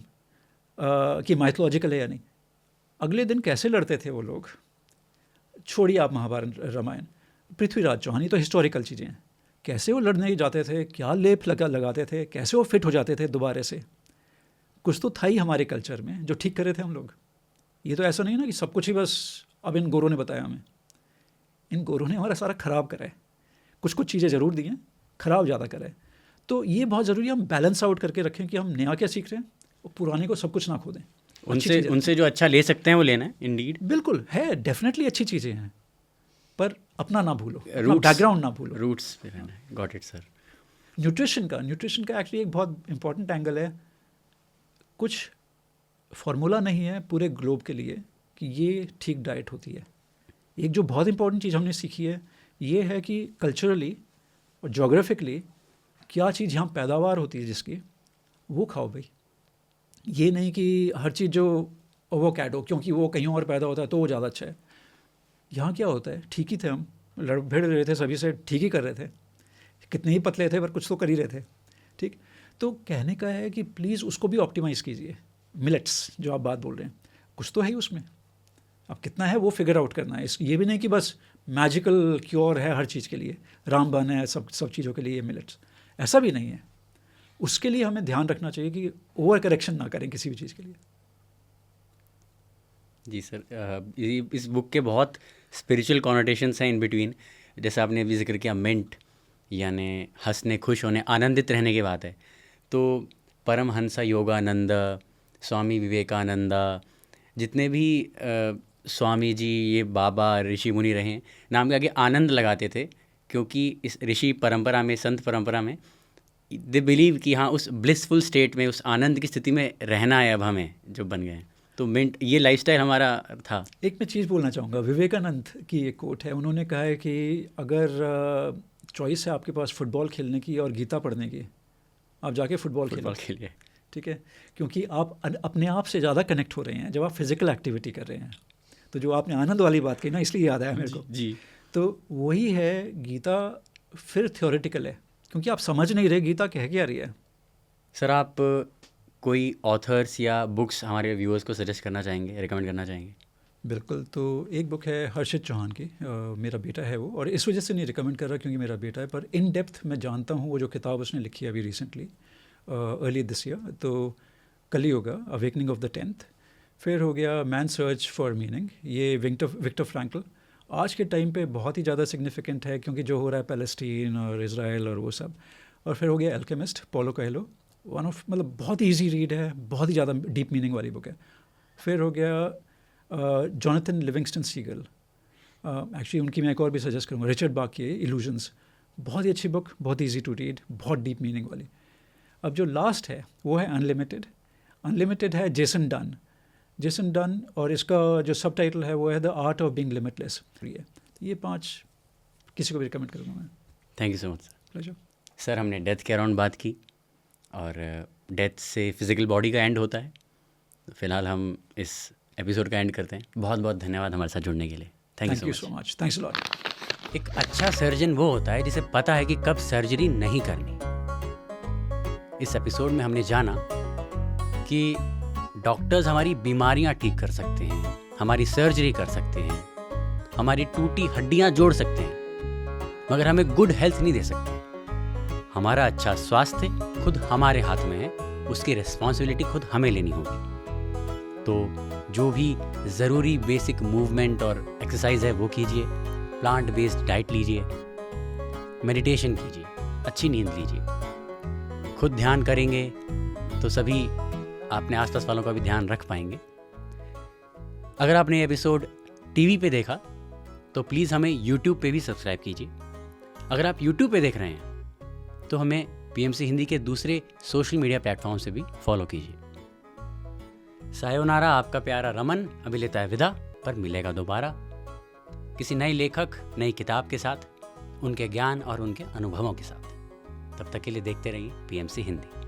कि माइथोलॉजिकल है या नहीं। अगले दिन कैसे लड़ते थे वो लोग, छोड़िए आप महाभारत रामायण, पृथ्वीराज चौहान, ये तो हिस्टोरिकल चीज़ें हैं। कैसे वो लड़ने जाते थे, क्या लेप लगाते थे, कैसे वो फिट हो जाते थे दोबारा से, कुछ तो था ही हमारे कल्चर में जो ठीक कर रहे थे हम लोग। ये तो ऐसा नहीं ना कि सब कुछ ही बस अब इन गोरों ने बताया हमें। इन गोरों ने हमारा सारा ख़राब करा है, कुछ चीज़ें ज़रूर दी हैं, ख़राब ज़्यादा करा है। तो ये बहुत ज़रूरी है हम बैलेंस आउट करके रखें कि हम नया क्या सीख रहे हैं और पुराने को सब कुछ ना खो दें। उनसे जो अच्छा ले सकते हैं वो लेना है। इंडीड बिल्कुल है, डेफिनेटली अच्छी चीज़ें हैं, पर अपना ना भूलो, अपना बैकग्राउंड ना भूलो, रूट्स पे रहना है। Got it sir. न्यूट्रिशन का एक्चुअली एक बहुत इंपॉर्टेंट एंगल है। कुछ फार्मूला नहीं है पूरे ग्लोब के लिए कि ये ठीक डाइट होती है। एक जो बहुत इंपॉर्टेंट चीज़ हमने सीखी है ये है कि कल्चरली और जोग्राफिकली क्या चीज़ यहाँ पैदावार होती है जिसकी, वो खाओ भाई। ये नहीं कि हर चीज़ जो एवोकाडो क्योंकि वो कहीं और पैदा होता है तो वो ज़्यादा अच्छा है। यहाँ क्या होता है, ठीक ही थे हम, लड़ भिड़ रहे थे सभी से, ठीक ही कर रहे थे, कितने ही पतले थे पर कुछ तो कर ही रहे थे। ठीक, तो कहने का है कि प्लीज़ उसको भी ऑप्टिमाइज़ कीजिए। मिलेट्स जो आप बात बोल रहे हैं, कुछ तो है ही उसमें, अब कितना है वो फिगर आउट करना है। ये भी नहीं कि बस मैजिकल क्योर है हर चीज़ के लिए, रामबाण है सब चीज़ों के लिए मिलेट्स, ऐसा भी नहीं है। उसके लिए हमें ध्यान रखना चाहिए कि ओवर करेक्शन ना करें किसी भी चीज़ के लिए। जी सर, इस बुक के बहुत स्पिरिचुअल कॉनोटेशंस हैं इन बिटवीन। जैसे आपने भी जिक्र किया मिंट, यानी हंसने खुश होने आनंदित रहने की बात है। तो परमहंस योगानंद, स्वामी विवेकानंद, जितने भी स्वामी जी, ये बाबा ऋषि मुनि रहे, नाम के आगे आनंद लगाते थे, क्योंकि इस ऋषि परंपरा में, संत परंपरा में दे बिलीव कि हाँ उस ब्लिसफुल स्टेट में, उस आनंद की स्थिति में रहना है अब हमें जो बन गए। तो मिंट ये लाइफस्टाइल हमारा था। एक मैं चीज़ बोलना चाहूँगा, विवेकानंद की एक कोट है, उन्होंने कहा है कि अगर चॉइस है आपके पास फुटबॉल खेलने की और गीता पढ़ने की, आप जाके फुटबॉल खेलिए। ठीक है, क्योंकि आप अपने आप से ज़्यादा कनेक्ट हो रहे हैं जब आप फिज़िकल एक्टिविटी कर रहे हैं। तो जो आपने आनंद वाली बात की ना, इसलिए याद आया मेरे को जी। तो वही है, गीता फिर थ्योरेटिकल है क्योंकि आप समझ नहीं रहे गीता कह क्या रही है। सर, आप कोई ऑथर्स या बुक्स हमारे व्यूअर्स को सजेस्ट करना चाहेंगे, रिकमेंड करना चाहेंगे? बिल्कुल, तो एक बुक है हर्षित चौहान की, मेरा बेटा है वो, और इस वजह से नहीं रिकमेंड कर रहा क्योंकि मेरा बेटा है, पर इन डेप्थ मैं जानता हूँ वो जो किताब उसने लिखी है अभी रिसेंटली, अर्ली दिस ईयर, तो कलियुग, अवेकनिंग ऑफ द 10th। फिर हो गया मैन सर्च फॉर मीनिंग, ये विक्टर फ्रैंकल, आज के टाइम पे बहुत ही ज़्यादा सिग्निफिकेंट है क्योंकि जो हो रहा है पैलेस्टीन और इज़राइल और वो सब। और फिर हो गया alchemist, Paulo Coelho, one of मतलब बहुत ही ईजी रीड है, बहुत ही ज़्यादा डीप मीनिंग वाली बुक है। फिर हो गया जॉनथन लिविंगस्टन सीगल, एक्चुअली उनकी मैं एक और भी सजेस्ट करूँगा, रिचर्ड बाक की इल्यूजन्स, बहुत ही अच्छी बुक, बहुत ईजी टू रीड, बहुत डीप मीनिंग वाली। अब जो लास्ट है वो है अनलिमिटेड है जेसन डन, और इसका जो सब टाइटल है वो है the art of being limitless. ये 5 किसी को भी रिकमेंड करूँगा मैं। Thank you so much sir. Pleasure. Sir, हमने डेथ के अराउंड बात की, और डेथ से फिज़िकल बॉडी का एंड होता है। फ़िलहाल हम इस एपिसोड का एंड करते हैं। बहुत बहुत धन्यवाद हमारे साथ जुड़ने के लिए। Thank you so much. Thanks a lot. एक अच्छा सर्जन वो होता है जिसे पता है कि कब सर्जरी नहीं करनी। इस एपिसोड में हमने जाना कि डॉक्टर्स हमारी बीमारियां ठीक कर सकते हैं, हमारी सर्जरी कर सकते हैं, हमारी टूटी हड्डियां जोड़ सकते हैं, मगर हमें गुड हेल्थ नहीं दे सकते। हमारा अच्छा स्वास्थ्य खुद हमारे हाथ में है, उसकी रिस्पॉन्सिबिलिटी खुद हमें लेनी होगी। तो जो भी ज़रूरी बेसिक मूवमेंट और एक्सरसाइज है वो कीजिए, प्लांट बेस्ड डाइट लीजिए, मेडिटेशन कीजिए, अच्छी नींद लीजिए। खुद ध्यान करेंगे तो सभी अपने आसपास वालों का भी ध्यान रख पाएंगे। अगर आपने ये एपिसोड टीवी पे देखा तो प्लीज़ हमें यूट्यूब पे भी सब्सक्राइब कीजिए। अगर आप यूट्यूब पे देख रहे हैं तो हमें पीएमसी हिंदी के दूसरे सोशल मीडिया प्लेटफॉर्म से भी फॉलो कीजिए। सायोनारा, आपका प्यारा रमन अभी लेता है विदा, पर मिलेगा दोबारा किसी नए लेखक, नई किताब के साथ, उनके ज्ञान और उनके अनुभवों के साथ। तब तक के लिए देखते रहिए पीएमसी हिंदी।